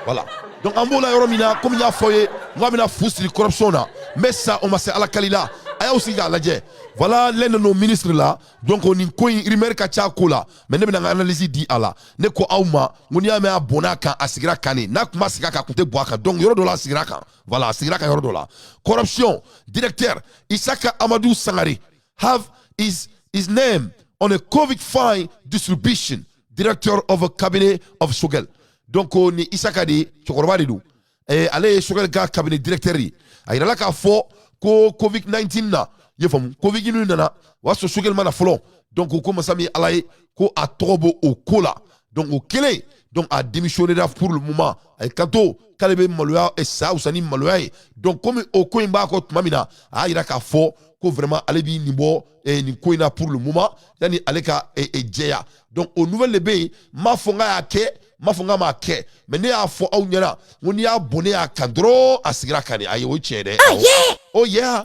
Voilà. Donc, en la yoromina, comme il y a foyer, moi, je suis la corruption. Mais ça, on m'a fait à la kalila. Aya aussi, la djé. Voilà l'un de nos ministres là. Donc, on a une rumeur qui a kola. Mais nous avons analysé dit à la. Ne ko auma, on y a mis un bonaka à sigra kane. N'a pas sigra kante boaka. Donc, yoro dola sigra kan. Voilà, sigra kan yoro dola. Corruption. Directeur Isaka Amadou Sangare have his name on a COVID fine distribution. Director of a cabinet of Shogel. Donc, on est Isaka de Chokorobadou. Et allez, Shogel ka cabinet directeur. Aïra la ka fo ko COVID-19 na. Yefam Covid-19 nana. Wa so Shogel mana follow. Donc, on commence à mi alaye ko a trobo au kola. Donc, au kele. Donc, a démissionné pour le moment. Et kanto, kalebe maloya et ça, ou sani maloya. Donc, comme au koimba ko mamina, aïra ka fo ko vraiment alebi nimbo et ni koina pour le moment. Yani aleka et djeya. Donc, au nouvel lebe, ma fonga ake. Ma fonga ma ke mais ne a fo au nyana on y a bonné à kandro à sigra kane ayo o chede oh yeah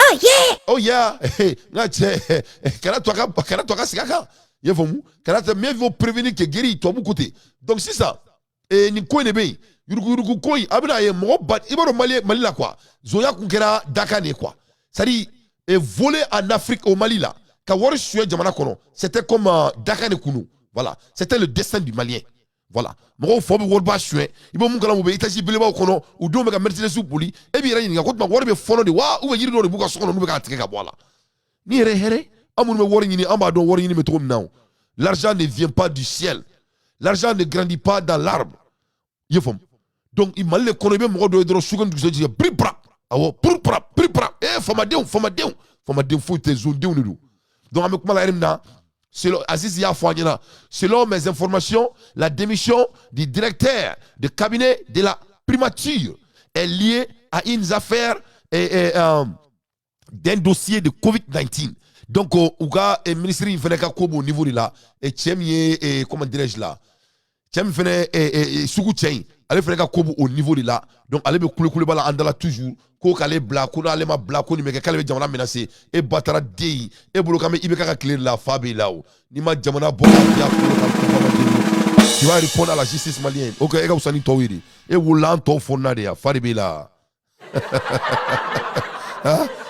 oh yeah na che kana toka sigra ka ye fomu kana te mieux vaut prévenir que guérir toi beaucoup côté donc c'est ça et ni ko ne be yurugu koi abina ye mo bat ibaro mali la quoi zoya kunkera daka ne quoi ça dit et voler en Afrique au Mali là ka wor sué jamana kono c'était comme daka ne kunu voilà c'était le destin du Malien. Voilà. Mɔgɔw fɔ bɛ wariba suɲɛ i bɛ mun kalan u bɛ étage belebeleba kɔnɔ u denw bɛ ka Mercedes boli e b'i yɛrɛ ɲininka ko tuma wari bɛ fɔlɔ de wa ou bien yiri dɔw de b'u ka so kɔnɔ n'u bɛ k'a tigɛ ka bɔ a la ni yɛrɛ hɛrɛ an minnu bɛ wari ɲini an b'a dɔn wari ɲini bɛ cogo min na l'argent ne vient pas du ciel l'argent ne grandit pas dans l'arbre i ye faamu donc i Mali le kɔnɔ i bɛ mɔgɔ dɔ ye dɔrɔn sugunɛ dugusɛ jigin pripra awɔ pripra famadenw foyi tɛ zondenw de don donc an bɛ kuma la yɛrɛ min na. Selon Aziz Yafouanyana, selon mes informations, la démission du directeur de cabinet de la primature est liée à une affaire d'un dossier de COVID-19. Donc, au ministre il fait au niveau de là, et comment dirais-je là, Tchèm fait Sougou Tchèm, allez faire au niveau de là, donc allez me couler bala andala toujours. Ko kale bla ko na ale ma bla ko ni meke kale be jamana menacé e batara dei e bolo kame ibe kaka clear la fabe là ni ma jamana bo ya tu vas répondre à la justice malienne OK e ka usani to wiri e wulan to fonna de ya faribe là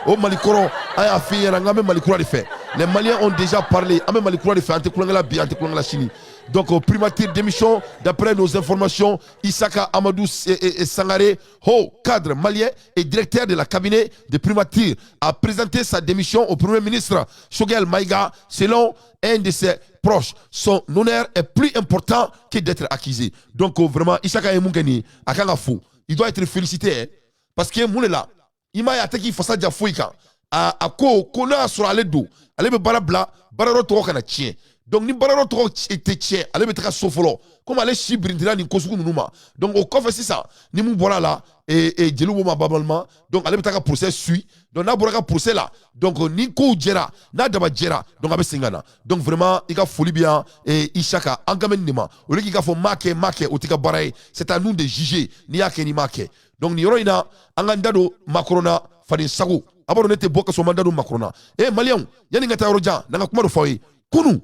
o malikoro aya fi yana ngame malikoro de fait les Maliens ont déjà parlé ame malikoro de fait ante kulangala bi ante kulangala chini. Donc, primature démission, d'après nos informations, Isaka Amadou Sangare, haut cadre malien et directeur de la cabinet de primature, a présenté sa démission au Premier ministre Shogel Maïga. Selon un de ses proches, son honneur est plus important que d'être accusé. Donc, vraiment, Isaka Emungeni, Akangafou, il doit être félicité. Hein, parce que Moulela, il m'a attaqué face à Diafouika. A ko kona sur aledo, ale be barabla, bararo to kana tien. Donc ni bararo to était tien, ale be taka sofolo. Comme ale chibrindira ni kosuku numa. Donc au coffre c'est ça. Ni mu bora là et djelu ma babalma. Donc ale be taka procès suit. Donc na bora ka procès là. Donc ni ko djera, na daba djera. Donc abe singana. Donc vraiment il a folie bien et Ishaka angamen nima. Au lieu qu'il a fait marquer au tika barai, c'est à nous de juger ni yake ni marquer. Donc ni roina angandado makrona fadi sago. Abaro nete boka so mandado makrona. Malien, yani ngata yoroja nanga kuma do fawi. Kunu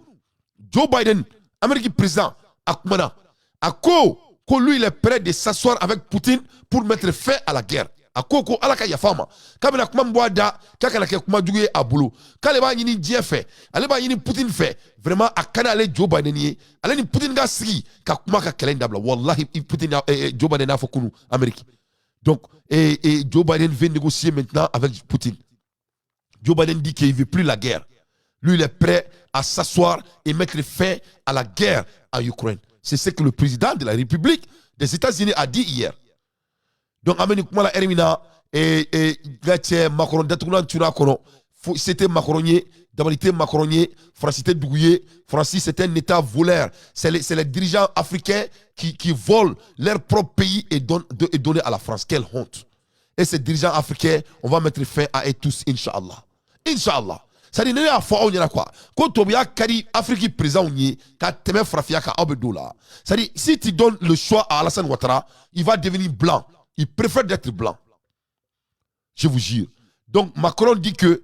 Joe Biden, Américain président, akumana. Ako ko lui il est prêt de s'asseoir avec Poutine pour mettre fin à la guerre. Ako ko alaka ya fama. Kabina kuma mbwada kaka la kuma duguye abulu. Kale ba yini die fait. Ale ba yini Poutine fait. Vraiment akana ale Joe Biden yi. Ale ni Poutine ga sigi ka kuma ka kelen dabla. Wallahi Poutine Joe Biden a fokunu Amérique. Donc, et Joe Biden veut négocier maintenant avec Poutine. Joe Biden dit qu'il ne veut plus la guerre. Lui, il est prêt à s'asseoir et mettre fin à la guerre en Ukraine. C'est ce que le président de la République des États-Unis a dit hier. Donc, c'était Macronier, d'abord Macronier, Francis était Dougouye, Francis c'était un État voleur. C'est les dirigeants africains qui volent leur propre pays et donnent à la France. Quelle honte. Et ces dirigeants africains, on va mettre fin à eux tous, Inch'Allah. Inch'Allah. Ça dit, n'est-ce pas quoi? Quand tu as Kari, Afrique présent, quand tu as Frafia, ça dit, si tu donnes le choix à Alassane Ouattara, il va devenir blanc. Ils préfèrent d'être blancs. Je vous jure. Donc, Macron dit que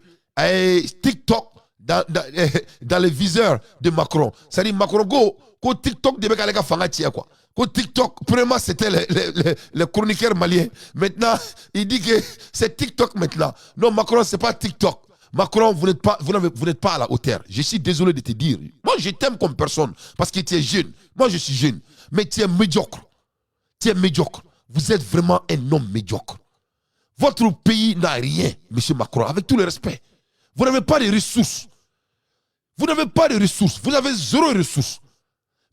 TikTok, dans les viseurs de Macron, c'est-à-dire Macron, go TikTok, de Bekalega Fangatia, quoi. Go TikTok, premièrement, c'était les chroniqueurs maliens. Maintenant, il dit que c'est TikTok maintenant. Non, Macron, c'est pas TikTok. Macron, vous n'êtes pas à la hauteur. Je suis désolé de te dire. Moi, je t'aime comme personne parce que tu es jeune. Moi, je suis jeune. Mais tu es médiocre. Tu es médiocre. Vous êtes vraiment un homme médiocre. Votre pays n'a rien, M. Macron, avec tout le respect. Vous n'avez pas de ressources. Vous n'avez pas de ressources. Vous avez zéro ressources.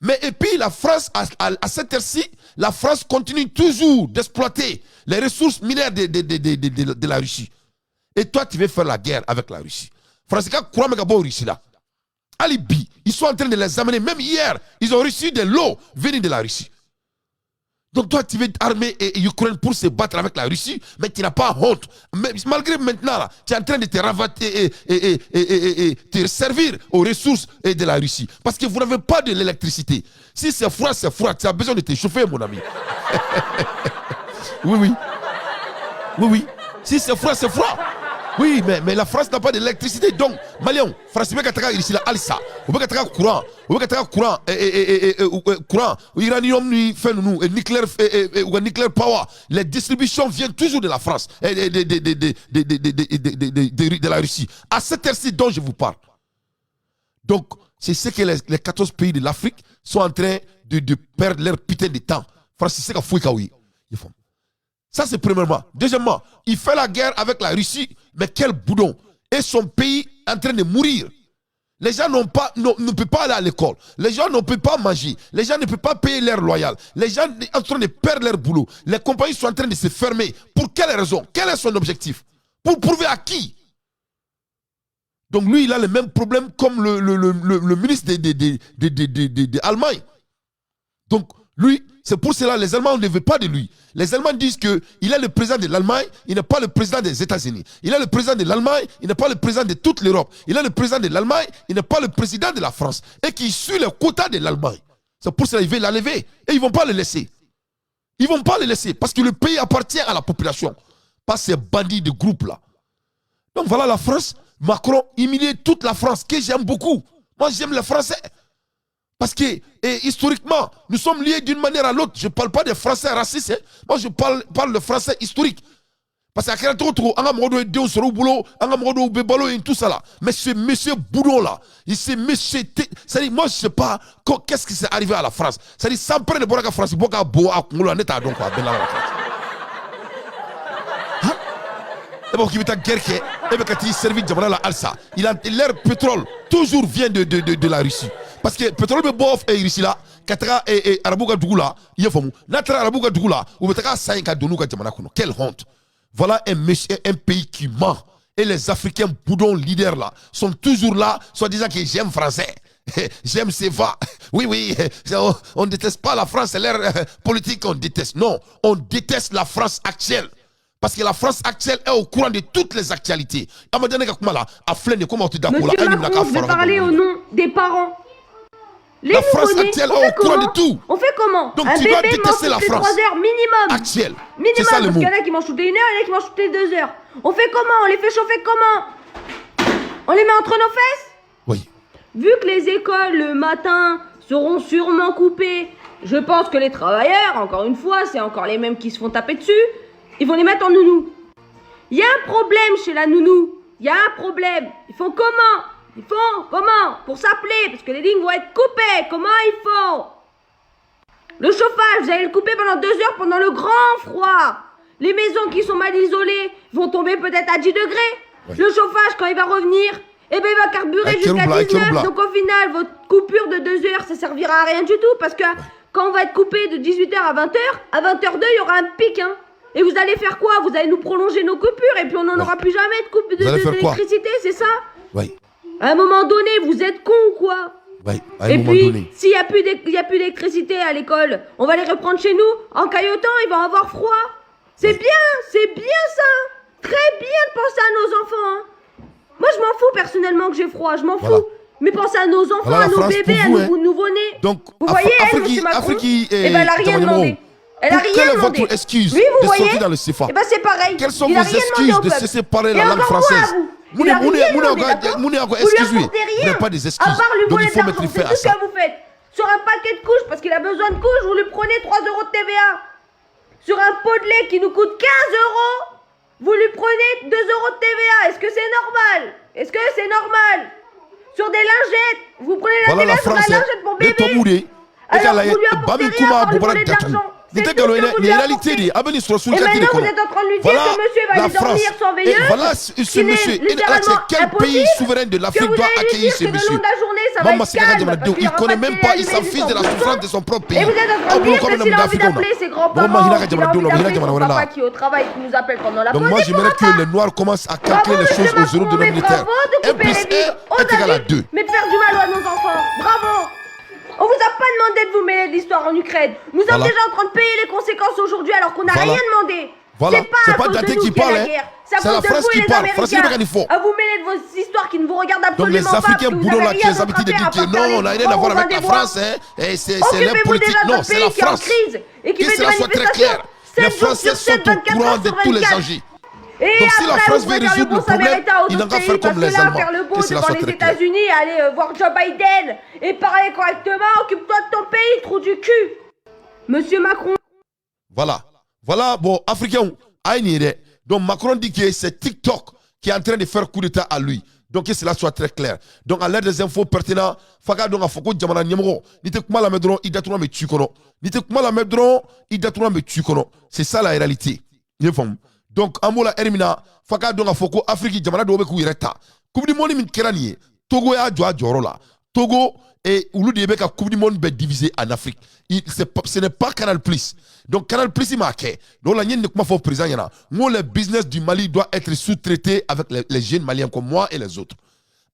Mais et puis la France, à cette heure-ci, la France continue toujours d'exploiter les ressources minières de la Russie. Et toi, tu veux faire la guerre avec la Russie. France, quoi, Russie là. Alibi, ils sont en train de les amener. Même hier, ils ont reçu de l'eau venue de la Russie. Donc toi, tu veux armer l'Ukraine pour se battre avec la Russie, mais tu n'as pas honte. Mais malgré maintenant, là, tu es en train de te ravater et te servir aux ressources de la Russie. Parce que vous n'avez pas de l'électricité. Si c'est froid, c'est froid. Tu as besoin de te chauffer, mon ami. Oui, oui. Oui, oui. Si c'est froid, c'est froid. Oui, mais la France n'a pas d'électricité. Donc, Malion, France, vous avez ici là, Alissa. Vous avez courant. Vous avez courant. Uranium, nucléaire power. Les distributions viennent toujours de la France et de la Russie. À cette heure-ci dont je vous parle. Donc, c'est ce que les 14 pays de l'Afrique sont en train de perdre leur putain de temps. France, c'est ce qu'il faut qu'ils font. Ça, c'est premièrement. Deuxièmement, il fait la guerre avec la Russie, mais quel boudon. Et son pays est en train de mourir. Les gens ne peuvent pas aller à l'école. Les gens ne peuvent pas manger. Les gens ne peuvent pas payer leur loyer. Les gens sont en train de perdre leur boulot. Les compagnies sont en train de se fermer. Pour quelle raison? Quel est son objectif? Pour prouver à qui? Donc lui, il a le même problème comme le ministre d'Allemagne. Donc lui, c'est pour cela que les Allemands ne veulent pas de lui. Les Allemands disent qu'il est le président de l'Allemagne, il n'est pas le président des États-Unis. Il est le président de l'Allemagne, il n'est pas le président de toute l'Europe. Il est le président de l'Allemagne, il n'est pas le président de la France. Et qu'il suit les quotas de l'Allemagne. C'est pour cela qu'ils veulent l'enlever. Et ils ne vont pas le laisser. Ils ne vont pas le laisser parce que le pays appartient à la population. Pas ces bandits de groupe là. Donc voilà la France. Macron humilie toute la France, que j'aime beaucoup. Moi j'aime les Français. Parce que historiquement, nous sommes liés d'une manière à l'autre. Je ne parle pas des Français racistes. Hein. Moi, je parle de Français historiques. Parce qu'à quel moment on a mangé Dieu sur le boulot, on a mangé Bébalo et tout ça là. Mais ce monsieur Boudon là, c'est monsieur. C'est-à-dire, moi, je ne sais pas qu'est-ce qui s'est arrivé à la France. C'est-à-dire, sans prendre de la France, il faut qu'on a un état donc à Bella. Et bon, qui veut guerre qui est, et bien quand il servi de la Alsa, l'air pétrole toujours vient de la Russie. Parce que le pétrole est bof et ici là, Katara et Arabouga Dougula, il y a famu. Natra Arabouga Dougula, ou Betaka Saïka Donouga Jamanakono. Quelle honte! Voilà un pays qui ment. Et les Africains boudons leaders là sont toujours là, soit disant que j'aime français. J'aime Seva. Oui, oui, on ne déteste pas la France, c'est leur politique qu'on déteste. Non, on déteste la France actuelle. Parce que la France actuelle est au courant de toutes les actualités. Monsieur Macron, je vais parler au nom des parents. La France actuelle est au courant de tout. On fait comment? Donc un tu vas bébé détester la France 3 heures minimum. actuelle. Minimum, c'est ça le parce mot. qu'il y en a qui mangent toutes les 1 heure, il y en a qui mangent toutes les 2 heures. On fait comment? On les fait chauffer comment? On les met entre nos fesses? Oui. Vu que les écoles le matin seront sûrement coupées, je pense que les travailleurs, encore une fois, c'est encore les mêmes qui se font taper dessus, ils vont les mettre en nounou. Il y a un problème chez la nounou. Il y a un problème. Ils font comment? Ils font comment? Pour s'appeler, parce que les lignes vont être coupées. Comment ils font? Le chauffage, vous allez le couper pendant 2 heures pendant le grand froid. Les maisons qui sont mal isolées vont tomber peut-être à 10 degrés. Oui. Le chauffage, quand il va revenir, eh ben, il va carburer jusqu'à 19. Donc au final, votre coupure de 2 heures, ça servira à rien du tout. Parce que quand on va être coupé de 18h à 20h, à 20h02, il y aura un pic. Hein. Et vous allez faire quoi? Vous allez nous prolonger nos coupures et puis on n'en aura plus jamais de coupe d'électricité, c'est ça? Oui. À un moment donné, vous êtes cons ou quoi? Oui, et puis, s'il n'y a plus d'électricité à l'école, on va les reprendre chez nous. En caillotant, ils vont avoir froid. C'est bien ça. Très bien de penser à nos enfants. Hein. Moi, je m'en fous personnellement que j'ai froid, je m'en fous. Mais pensez à nos enfants, à nos bébés, à nos nouveau-nés. Donc, vous voyez, elle, M. Macron, eh ben, elle n'a rien demandé. Elle a rien Quelle est demandé. votre excuse Lui, vous de voyez, sortir dans le CFA? eh ben c'est pareil. Quelles sont Il vos a rien demandé excuses au de peuple. se séparer Et la langue encore moins française? à vous. Vous Il a rien demandé, d'accord? n'avez Vous lui excusez. apportez Vous rien. n'avez pas des À excuses. part lui Donc voler il de faut mettre l'argent, fin c'est à tout ce ça. que vous faites. Sur un paquet de couches, parce qu'il a besoin de couches, vous lui prenez 3 euros de TVA. Sur un pot de lait qui nous coûte 15 euros, vous lui prenez 2 euros de TVA. Est-ce que c'est normal? Est-ce que c'est normal? Sur des lingettes, vous prenez la Voilà TVA la sur la France. lingette pour bébé. Alors, vous lui apportez rien à part lui voler de l'argent. C'est tout ce que vous lui apportez. Et maintenant, vous êtes en train de lui dire que monsieur va aller dormir sans veilleuse. Voilà ce monsieur. Littéralement Quel pays souverain de que l'Afrique vous doit allez lui accueillir dire ce que le long monsieur? de la journée, ça va Maman, être c'est calme. Kadjama, Parce qu'il il aura connaît pas de même télé pas, il allumée s'en fiche de la jusqu'en souffrance bout. de son propre pays. Et vous êtes en train de dire que s'il a envie d'appeler ses grands-parents, qu'il a envie d'appeler son papa qui est au travail, qui nous appelle pendant la pause, Donc moi, il pourra j'aimerais que pas. les Noirs commencent à calculer les choses aux euros dénominateurs. Bravo de 1 couper plus les vides 1 aux est égal à adultes, 2. mais de faire du mal à nos enfants. Bravo. On vous a pas demandé de vous mêler de l'histoire en Ukraine. Nous sommes déjà en train de payer les conséquences aujourd'hui alors qu'on n'a rien demandé. Voilà. C'est pas à cause de nous qui qu'il y a parle, la hein. guerre. C'est à C'est la cause de France vous qui et les parle. France, Américains. il faut. À vous mêler de vos histoires qui ne vous regardent Donc absolument les pas. Africains Parce que vous boulons avez là rien qui ont d'autre à l'habitude de faire dire à que part faire non, on les n'a rien à grands voir avec Robins la des Bois. France, hein. Et c'est leur Occupez-vous politique. déjà Non, d'un c'est la pays qui est en France. crise et qui Que fait des cela soit très manifestations clair. Les 7 jours Français sur 7, sont au 24 courant heures de sur tous les 24. enjeux. Et Donc si la après, France vous veut pouvez faire le résoudre bon le problème, samaritain aux il autres n'a qu'à pays faire parce comme que les là, Allemands. faire le beau Que cela devant soit les très clair. États-Unis, aller voir Joe Biden et parler correctement, occupe-toi de ton pays, trou du cul. Monsieur Macron. Voilà. Voilà, bon, Africain, donc Macron dit que c'est TikTok qui est en train de faire coup d'état à lui. Donc que cela soit très clair. Donc à l'aide des infos pertinentes, Faka donc a foko jamana nyamoro, ni te kuma la medron, il datuna me tu kono. Ni te kuma la medron, il datuna me tu kono. C'est ça la réalité. Vous voyez? Donc amola Hermina, Faka donc a foko Afrique jamana do be ku ireta. Coupe du monde min kerani, Togo ya joa jorola. Togo et Oulu de Beka Coupe du Monde est divisé en Afrique. Ce n'est pas Canal Plus. Donc Canal Plus, il m'a fait. Donc la nienne ne comment faut présent yana. Moi le business du Mali doit être sous-traité avec les jeunes Maliens comme moi et les autres.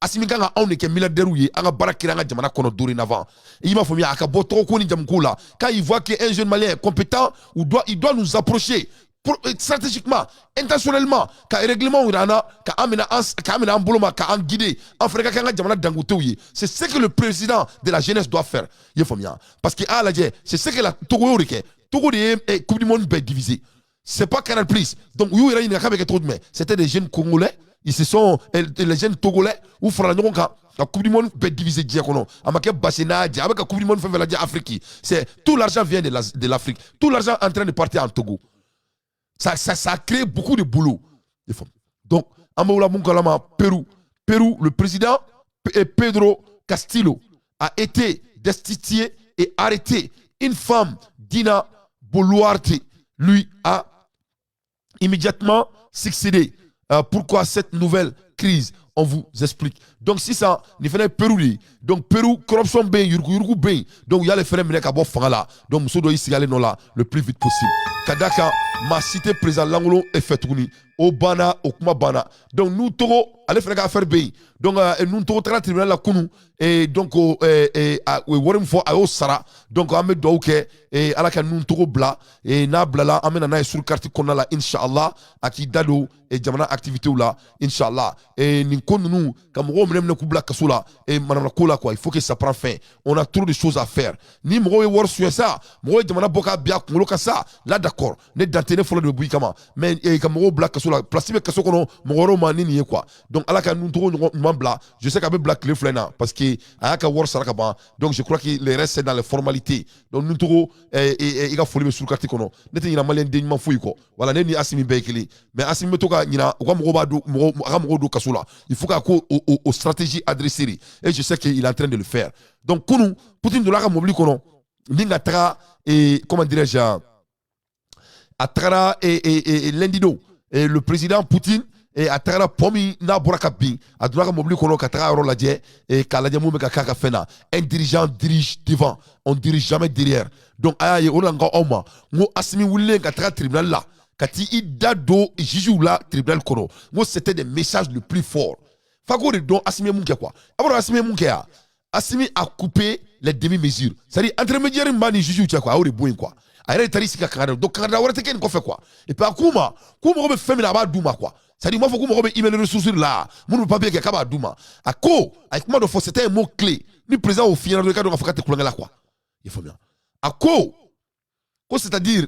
Asimi kanga on est que milliardaire ou anga barakira nga jamana kono dorénavant. Il m'a fait mi aka boto ko ni jamkoula. Quand il voit qu'un jeune Malien est compétent, il doit nous approcher. Stratégiquement, intentionnellement, ka règlement urana, ka amena amboloma, ka en guidé, en frère ka jamana dangoutoui. C'est ce que le président de la jeunesse doit faire. Parce que c'est ce que la Togo est Coupe du Monde divisé. C'est pas Canal Plus. Donc c'était des jeunes Congolais, ils se sont les jeunes Togolais ou Frananyonka. La Coupe du Monde peut diviser diacono. Amake Bassena, avec la Coupe du Monde fait la Afrique. C'est tout l'argent vient de l'Afrique. Tout l'argent en train de partir en Togo. Ça a créé beaucoup de boulot. Donc, Amaoula Munkalama, Pérou, le président Pedro Castillo a été destitué et arrêté. Une femme, Dina Boluarte, lui a immédiatement succédé. Pourquoi cette nouvelle crise? On vous explique. Donc, si ça, il fait Pérou. Donc, Pérou, corruption bien, yurgu bien. Donc, il y a les frères qui ont fait là. Donc, nous devons ici aller là le plus vite possible. Kadaka, ma cité président Langolo est fait tourner. Au Bana, au Kuma Bana. Donc, nous devons aller faire affaire bien. Donc, nous devons faire le tribunal la Kounou. Et donc, Warim Fo, à Osara. Donc, Ahmed Douke, et Alaka Nuntoro Bla, et Nablala, Amena sur carte Konala, Inch'Allah, Aki Dado, et Jamana activité ou là, Inch'Allah. Et nous, comme Rome, Koubla Kassoula, et Madame Kola, quoi, il faut que ça prenne fin. On a trop de choses à faire. Ni Moro War sur ça, Moro Jamana Boka Bia, Moloka ça, là d'accord, n'est d'antenne follow de Bouikama, mais comme Moro Black Kassoula, Plastique Kassokono, Moro Manini, quoi. Donc, Alaka Nuntoro Mambla, je sais qu'avec Black le Flena, parce que Alaka War Sarakaba, donc je crois que les restes c'est dans les formalités. Donc, Nuntoro, il a fallu sur carte kono. N'était il a malien dignement fouille quoi. Voilà, n'est Assimi Bekele. Mais Assimi Toka, il a Moro Kassoula. Il faut aux stratégies adressées. Et je sais qu'il est en train de le faire. Donc, Kounou, Poutine de la Mobili Kono, Ningatra, et comment dirais-je, Atara et Lendido, et le président Poutine, et Atara Pomi Naburakabi, Adouara Mobili Kono, Katara Roladje, et Kaladjamou Mekaka Fena. Un dirigeant dirige devant, on ne dirige jamais derrière. Donc, aïe, on a encore un mois. Moi, Assimi Woulen, Katara tribunal là. Kati Idado Jijou là tribunal kono. Moi c'était des messages le plus forts. Fago de don Assimi Munke quoi. Après Assimi Munke Assimi a coupé les demi-mesures. C'est-à-dire intermédiaire mbani Jijou tia quoi, ou de boin quoi. Aïe tari sika Canada. Donc Canada wala teken ko fait quoi. Et puis akuma be femina ba duma quoi. C'est-à-dire moi faut ko be email ressources là. Mon papier ke kaba duma. Ako avec moi de faut c'était un mot clé. Ni présent au final de cadre faut ka te kulanga là quoi. Il faut bien. Ako c'est-à-dire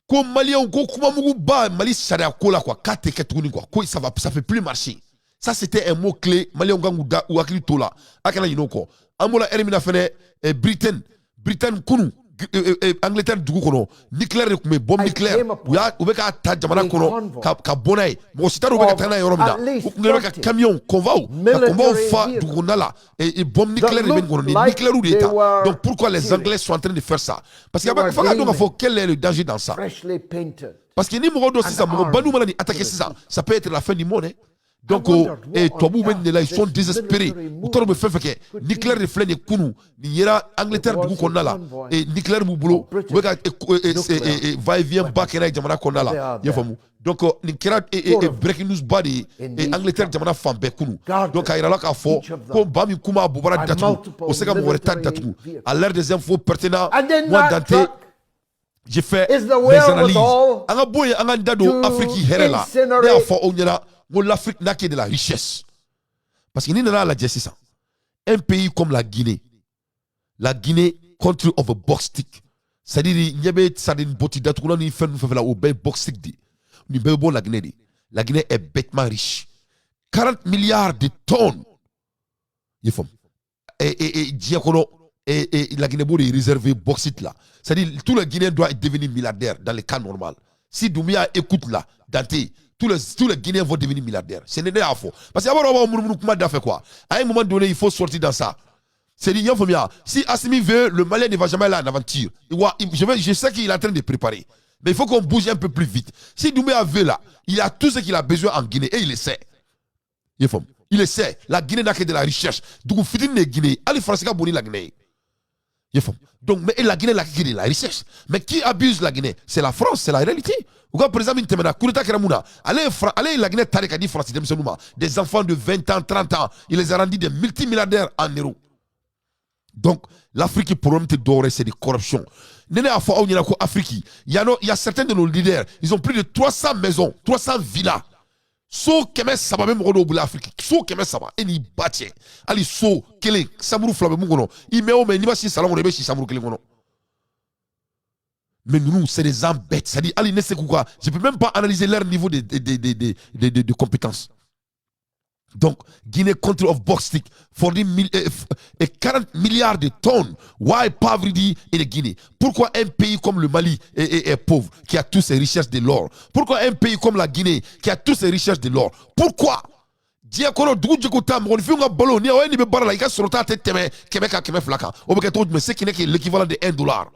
ko malien ko kuma mugu ba mali sharia ko la quoi kate ketuni quoi ko ça fait plus marcher. Ça c'était un mot clé malien ganguda ou akili tola akana yinoko amola elimina fene Britain kunu Angleterre dugu kono nucléaire de kumé bombe nucléaire ou be ka ta jamana kono ka bonay mo sita do be ka tana yoro mina ngero ka camion convoi fa dugu nala et bombe nucléaire de ben kono nucléaire ou d'état. Donc pourquoi les Anglais sont en train de faire ça? Parce qu'il y a pas donc faut quel est le danger dans ça? Parce que ni mo do ça mo banu malani attaquer ça peut être la fin du monde hein? Donc, et toi, ils sont désespérés. Autant me fait que nucléaire de flène et kunu, ni yera Angleterre du coup qu'on a là, et nucléaire boulot, va et vient back et jamana qu'on a là. Donc, nucléaire et breaking news body et Angleterre jamana femme kunu. Donc, il y a là qu'à fond, comme Bami Kuma Boubara Datou, au second Moureta Datou, à l'ère des infos pertinentes, moi Dante. J'ai fait des analyses. Anga boy, anga dado Afrique herela. Des fois, on y a l'Afrique n'a que de la richesse. Parce qu'il y a la justice. Un pays comme la Guinée, country of a box stick. C'est-à-dire, il y a une boutique d'atoulan, il fait la box stick. La Guinée est bêtement riche. 40 milliards de tonnes. Et la Guinée est réservée bauxite là. C'est-à-dire, tout le Guinéen doit devenir milliardaire dans le cas normal. Si Doumbia écoute là, Dante, tous les Guinéens vont devenir milliardaires. C'est n'est pas faux. Parce qu'à quoi? À un moment donné, il faut sortir dans ça. C'est-à-dire, si Assimi veut, le Malien ne va jamais aller en aventure. Je sais qu'il est en train de préparer. Mais il faut qu'on bouge un peu plus vite. Si Doumbia veut là, il a tout ce qu'il a besoin en Guinée et il le sait. Il le sait. La Guinée n'a que de la recherche. Donc, il faut Guinée. Allez, Français, bonne la Guinée. Donc, mais la Guinée, la richesse. Mais qui abuse la Guinée? C'est la France, c'est la réalité. Pourquoi, par exemple, allez, la Guinée, dit France, des enfants de 20 ans, 30 ans, il les a rendus des multimilliardaires en euros. Donc, l'Afrique, pour eux, c'est de corruption. Il y a certains de nos leaders, ils ont plus de 300 maisons, 300 villas. So keme saba même rodo bula Afrique so keme saba eni batie ali so kele samuru flabe mungono il me o me ni ba si salon rebe si samuru kele ngono. Mais nous c'est des gens bêtes, c'est-à-dire ali ne sait quoi, je peux même pas analyser leur niveau de compétences. Donc, Guinée, country of box stick, 40 milliards de tonnes. Why poverty in Guinée? Pourquoi un pays comme le Mali est pauvre, qui a toutes ses richesses de l'or? Pourquoi un pays comme la Guinée, qui a toutes ses richesses de l'or? Pourquoi? C'est l'équivalent de $1.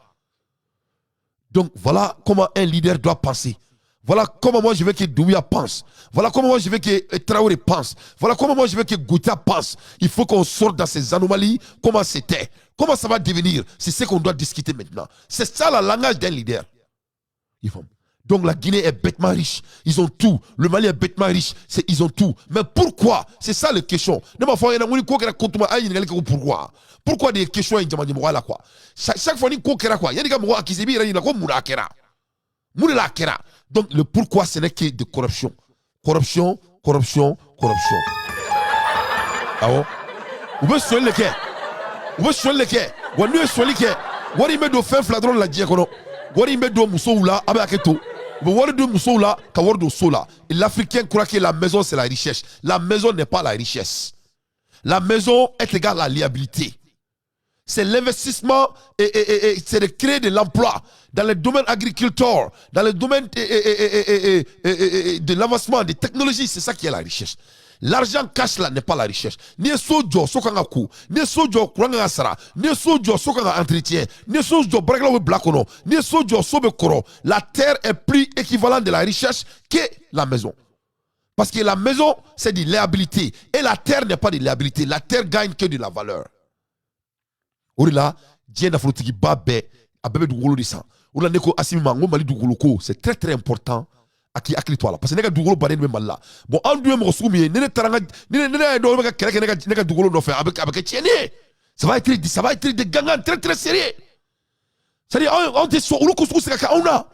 Donc, voilà comment un leader doit penser. Voilà comment moi je veux que Doumbia pense. Voilà comment moi je veux que Traoré pense. Voilà comment moi je veux que Gouta pense. Il faut qu'on sorte dans ces anomalies. Comment c'était? Comment ça va devenir? C'est ce qu'on doit discuter maintenant. C'est ça le langage d'un leader. Donc la Guinée est bêtement riche. Ils ont tout. Le Mali est bêtement riche. Ils ont tout. Mais pourquoi? C'est ça la question. Pourquoi des questions? Chaque fois, donc le pourquoi ce n'est que de corruption. Corruption. Ah bon? Vous pouvez soigner le quai. Vous pouvez soigner le quai. Vous pouvez soigner le quai. Vous pouvez mettre fin fladron la diacono. Vous pouvez mettre moussoula avec aketo. Vous pouvez mettre moussoula kawardo sola. Et l'Africain croit que la maison c'est la richesse. La maison n'est pas la richesse. La maison est égale à la liabilité. C'est l'investissement et c'est de créer de l'emploi dans le domaine agriculteur, dans le domaine de l'avancement des technologies. C'est ça qui est la richesse. L'argent cash là n'est pas la richesse. Ni sojo sokanga ku, ni sojo kuranga sara, ni sojo sokanga entretien, ni sojo bragla we blakono, ni sojo sobe koro. La terre est plus équivalente de la richesse que la maison. Parce que la maison c'est de liabilité et la terre n'est pas de liabilité. La terre gagne que de la valeur. Orila, Dieu n'a pas dit babé, abebe du golo de ça. Orila neko asimi mango mali du golo ko, c'est très très important. Aki toi là parce que nega du golo bare même là. Bon, en deux mo soumi, nene taranga, nene do nega kere nega du golo no fait avec tiene. Ça va être des gangan très très sérieux. C'est-à-dire on te so ulu kusu c'est ka ona.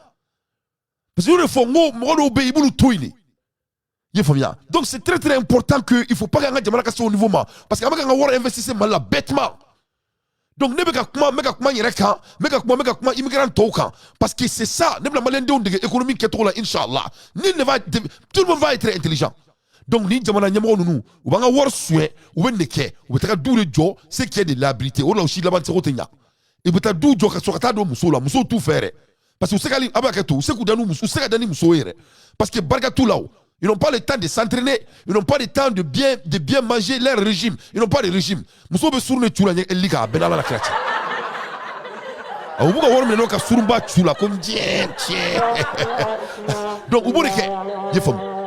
Parce que le fond mo no be ibulu toini. Donc c'est très très important que il faut pas gagner jamana ka au niveau ma parce que avec un war investissement là bêtement. Donc, ne beka kuma yere kan, meka kuma immigrant tɔw kan. Parce que c'est ça, ne bla malien denw dege économie kɛcogo la, Inch'Allah. Tout le monde va être intelligent. Donc, ni jamana ɲɛmɔgɔ ninnu, u b'an ka wari suɲɛ, u bɛ nin de kɛ, u bɛ taga du de jɔ, ce qui est de l'habilité. O la u si laban tɛ se k'o tɛ ɲa. I bɛ taa du jɔ ka sɔrɔ ka taa don musow la, musow t'u fɛ yɛrɛ. Parce que u se ka a b'a kɛ to, u se k'u da n'u muso, u se ka da ni musow ye yɛrɛ. Parce que barika t'u la o. Ils n'ont pas le temps de s'entraîner, ils n'ont pas le temps de bien manger leur régime. Ils n'ont pas de régime. Muso be surne chula nye elika benala la krati. Abuka wor meno ka surumba chula comme tiens. Donc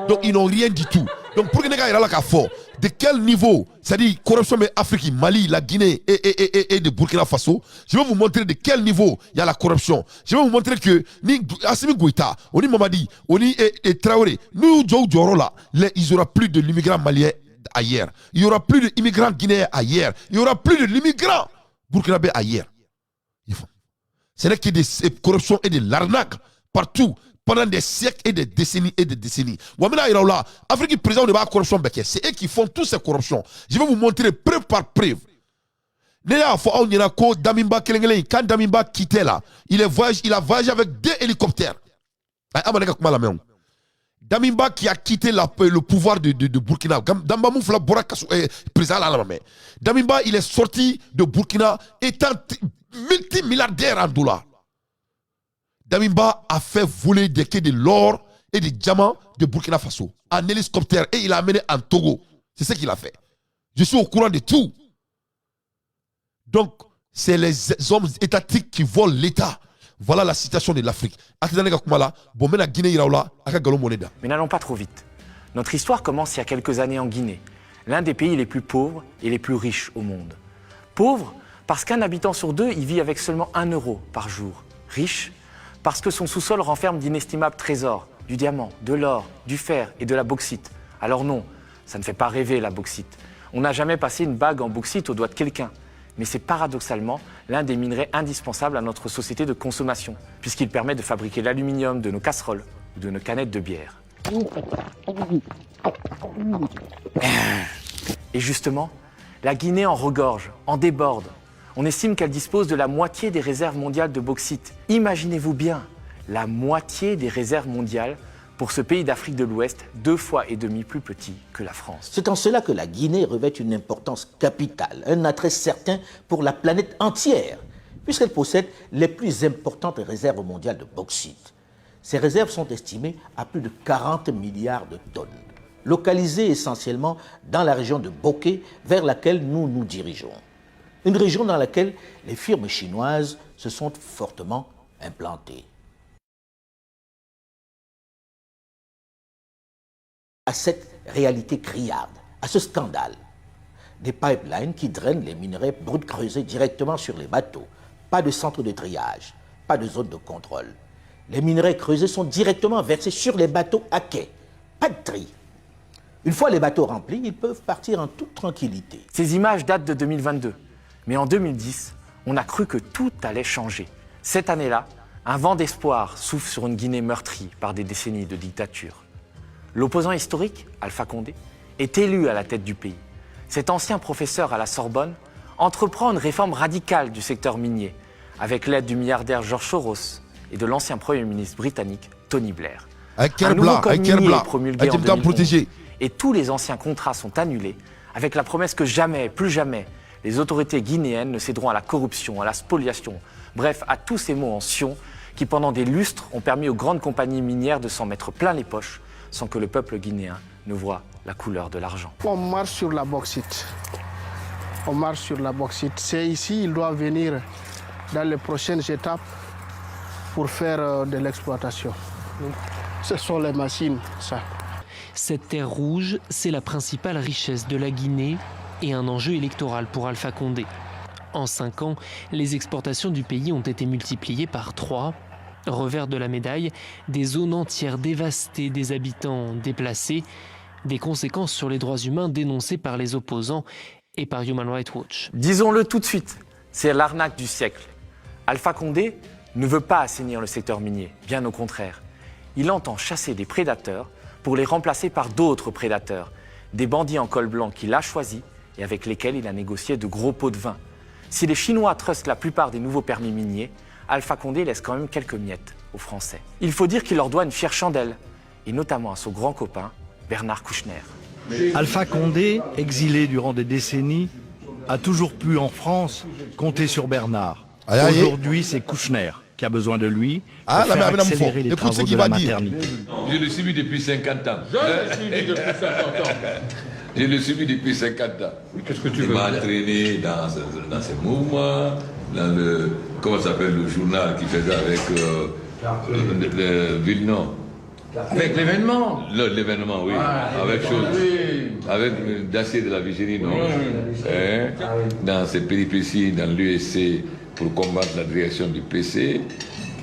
donc ils n'ont rien du tout. Donc pour que les gars là ka fort, de quel niveau, c'est-à-dire corruption mais Afrique, Mali, la Guinée et de Burkina Faso, je vais vous montrer de quel niveau il y a la corruption. Je vais vous montrer que ni Assimi Goïta, on dit Mamadi, on dit Traoré, nous Djoro là, il n'y aura plus de l'immigrant malien ailleurs. Il n'y aura plus de l'immigrant guinéen ailleurs. Il n'y aura plus de l'immigrant burkinabé ailleurs. Ce n'est que des corruptions et de l'arnaque partout. Pendant des siècles et des décennies et des décennies. Afrique présent de la corruption, c'est eux qui font toutes ces corruptions. Je vais vous montrer preuve par preuve. Quand Damimba quittait là, il a voyagé avec 2 hélicoptères. Damimba qui a quitté le pouvoir de Burkina. Damimba, il est sorti de Burkina étant multimilliardaire en dollars. Damimba a fait voler des quais de l'or et des diamants de Burkina Faso en hélicoptère et il a amené en Togo. C'est ce qu'il a fait. Je suis au courant de tout. Donc, c'est les hommes étatiques qui volent l'État. Voilà la situation de l'Afrique. Mais n'allons pas trop vite. Notre histoire commence il y a quelques années en Guinée, l'un des pays les plus pauvres et les plus riches au monde. Pauvre parce qu'un habitant sur 2 y vit avec seulement 1 euro par jour. Riche parce que son sous-sol renferme d'inestimables trésors, du diamant, de l'or, du fer et de la bauxite. Alors non, ça ne fait pas rêver la bauxite. On n'a jamais passé une bague en bauxite au doigt de quelqu'un. Mais c'est paradoxalement l'un des minerais indispensables à notre société de consommation, puisqu'il permet de fabriquer l'aluminium de nos casseroles ou de nos canettes de bière. Et justement, la Guinée en regorge, en déborde. On estime qu'elle dispose de la moitié des réserves mondiales de bauxite. Imaginez-vous bien, la moitié des réserves mondiales pour ce pays d'Afrique de l'Ouest, 2,5 fois plus petit que la France. C'est en cela que la Guinée revêt une importance capitale, un attrait certain pour la planète entière, puisqu'elle possède les plus importantes réserves mondiales de bauxite. Ces réserves sont estimées à plus de 40 milliards de tonnes, localisées essentiellement dans la région de Bokeh, vers laquelle nous nous dirigeons. Une région dans laquelle les firmes chinoises se sont fortement implantées. À cette réalité criarde, à ce scandale, des pipelines qui drainent les minerais bruts creusés directement sur les bateaux, pas de centre de triage, pas de zone de contrôle. Les minerais creusés sont directement versés sur les bateaux à quai, pas de tri. Une fois les bateaux remplis, ils peuvent partir en toute tranquillité. Ces images datent de 2022. Mais en 2010, on a cru que tout allait changer. Cette année-là, un vent d'espoir souffle sur une Guinée meurtrie par des décennies de dictature. L'opposant historique, Alpha Condé, est élu à la tête du pays. Cet ancien professeur à la Sorbonne entreprend une réforme radicale du secteur minier, avec l'aide du milliardaire George Soros et de l'ancien Premier ministre britannique Tony Blair. Un nouveau code minier est promulgué en 2011, et tous les anciens contrats sont annulés, avec la promesse que jamais, plus jamais, les autorités guinéennes ne céderont à la corruption, à la spoliation, bref, à tous ces mots en sion qui, pendant des lustres, ont permis aux grandes compagnies minières de s'en mettre plein les poches sans que le peuple guinéen ne voie la couleur de l'argent. On marche sur la bauxite. On marche sur la bauxite. C'est ici, il doit venir dans les prochaines étapes pour faire de l'exploitation. Ce sont les machines, ça. Cette terre rouge, c'est la principale richesse de la Guinée et un enjeu électoral pour Alpha Condé. En 5 ans, les exportations du pays ont été multipliées par 3. Revers de la médaille, des zones entières dévastées, des habitants déplacés, des conséquences sur les droits humains dénoncées par les opposants et par Human Rights Watch. Disons-le tout de suite, c'est l'arnaque du siècle. Alpha Condé ne veut pas assainir le secteur minier, bien au contraire. Il entend chasser des prédateurs pour les remplacer par d'autres prédateurs, des bandits en col blanc qu'il a choisis et avec lesquels il a négocié de gros pots de vin. Si les Chinois trustent la plupart des nouveaux permis miniers, Alpha Condé laisse quand même quelques miettes aux Français. Il faut dire qu'il leur doit une fière chandelle, et notamment à son grand copain, Bernard Kouchner. Alpha Condé, exilé durant des décennies, a toujours pu en France compter sur Bernard. Aïe, aïe. Aujourd'hui, c'est Kouchner qui a besoin de lui pour Ah, la faire mère, accélérer les écoute ce travaux qu'il de la va dire. maternité. Je le subis depuis 50 ans. Je le suis depuis 50 ans. Je le subis depuis 50 ans. Qu'est-ce que tu Il veux m'a dire? entraîné dans ces mouvements, dans le, comment ça s'appelle, le journal qu'il faisait avec le Villeneuve. Avec l'événement. L'événement, oui. Avec chose. Avec Dacier de la Vigérie, non? Hein? Dans ses péripéties dans l'USC pour combattre la direction du PC.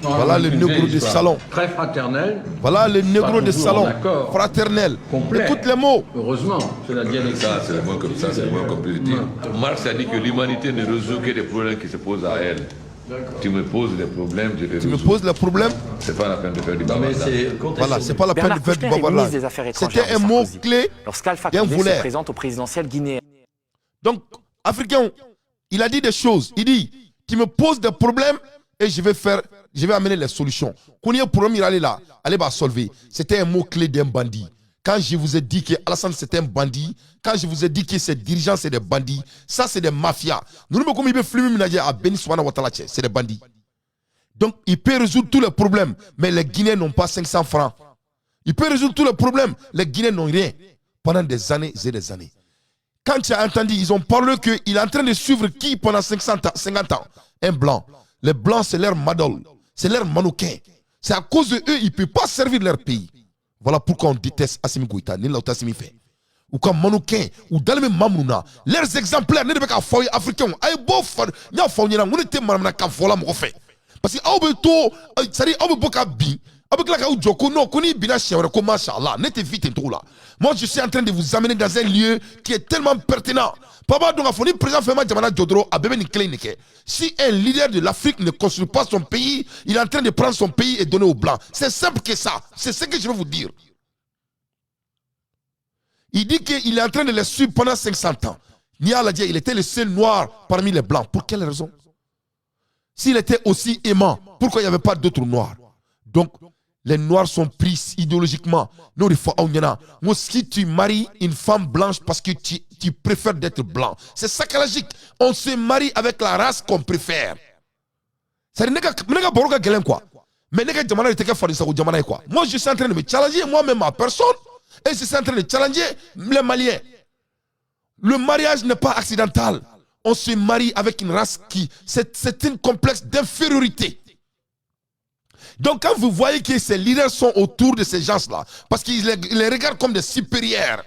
Voilà le négro de salon. Très fraternel. Voilà le négro Pas de toujours salon. en accord. Fraternel. Complet. Écoute les mots. Heureusement, c'est la dialectique. Ça, c'est le moins comme ça, c'est le moins qu'on peut le dire. Marx a dit que l'humanité ne résout que des problèmes qui se posent à elle. Tu me poses des problèmes, je les Tu me résous. poses le problème. C'est pas la peine de faire du Non, mais bavardage. c'est Voilà, c'est pas la peine Bernard de faire du Kouchner est ministre bavardage. des Affaires étrangères C'était de un mot Sarkozy. clé. Lorsqu'Alpha bien Condé se voulaire. présente au présidentiel guinéen. Donc, Africain, il a dit des choses. Il dit, tu me poses des problèmes et je vais amener les solutions. Quand il y a un problème, il allait là, allez va solver. C'était un mot clé d'un bandit. Quand je vous ai dit que Alassane c'était un bandit, quand je vous ai dit que ses dirigeants c'est des bandits, ça c'est des mafias. Nous ne comme il veut flumer à Beni Souana Ouattara, c'est des bandits. Donc il peut résoudre tous les problèmes, mais les Guinéens n'ont pas 500 francs. Il peut résoudre tous les problèmes, les Guinéens n'ont rien pendant des années et des années. Quand tu as entendu, ils ont parlé qu'il est en train de suivre qui pendant 50 ans? Un blanc. Les blancs, c'est leur madol, c'est leur manouquin. C'est à cause de eux, ils ne peuvent pas servir leur pays. Voilà pourquoi on déteste Assimi Goïta, ni l'autre Assimi fait. Ou comme manouquin, ou dans le même Mamouna. Leurs exemplaires, ne devez pas faire africain. Aïe, beau, n'y a pas on était marmana quand faut la fait. Parce que aube to, c'est-à-dire aube boka bi. Avec la kaou joko non, koni bina chiawre ko machallah, n'était vite trop là. Moi je suis en train de vous amener dans un lieu qui est tellement pertinent. Papa donc a fourni président Fema Djamana Jodro a bébé Nikleinike. Si un leader de l'Afrique ne construit pas son pays, il est en train de prendre son pays et donner aux blancs. C'est simple que ça. C'est ce que je veux vous dire. Il dit qu'il est en train de les suivre pendant 500 ans. Nia l'a dit, il était le seul noir parmi les blancs. Pour quelle raison? S'il était aussi aimant, pourquoi il n'y avait pas d'autres noirs? Donc, les noirs sont pris idéologiquement. Si tu maries une femme blanche parce que tu préfères d'être blanc, c'est psychologique. On se marie avec la race qu'on préfère. C'est quoi. Mais quoi. Moi, je suis en train de me challenger moi-même en personne et je suis en train de challenger les Maliens. Le mariage n'est pas accidentel. On se marie avec une race qui... C'est un complexe d'infériorité. Donc quand vous voyez que ces leaders sont autour de ces gens-là, parce qu'ils les regardent comme des supérieurs,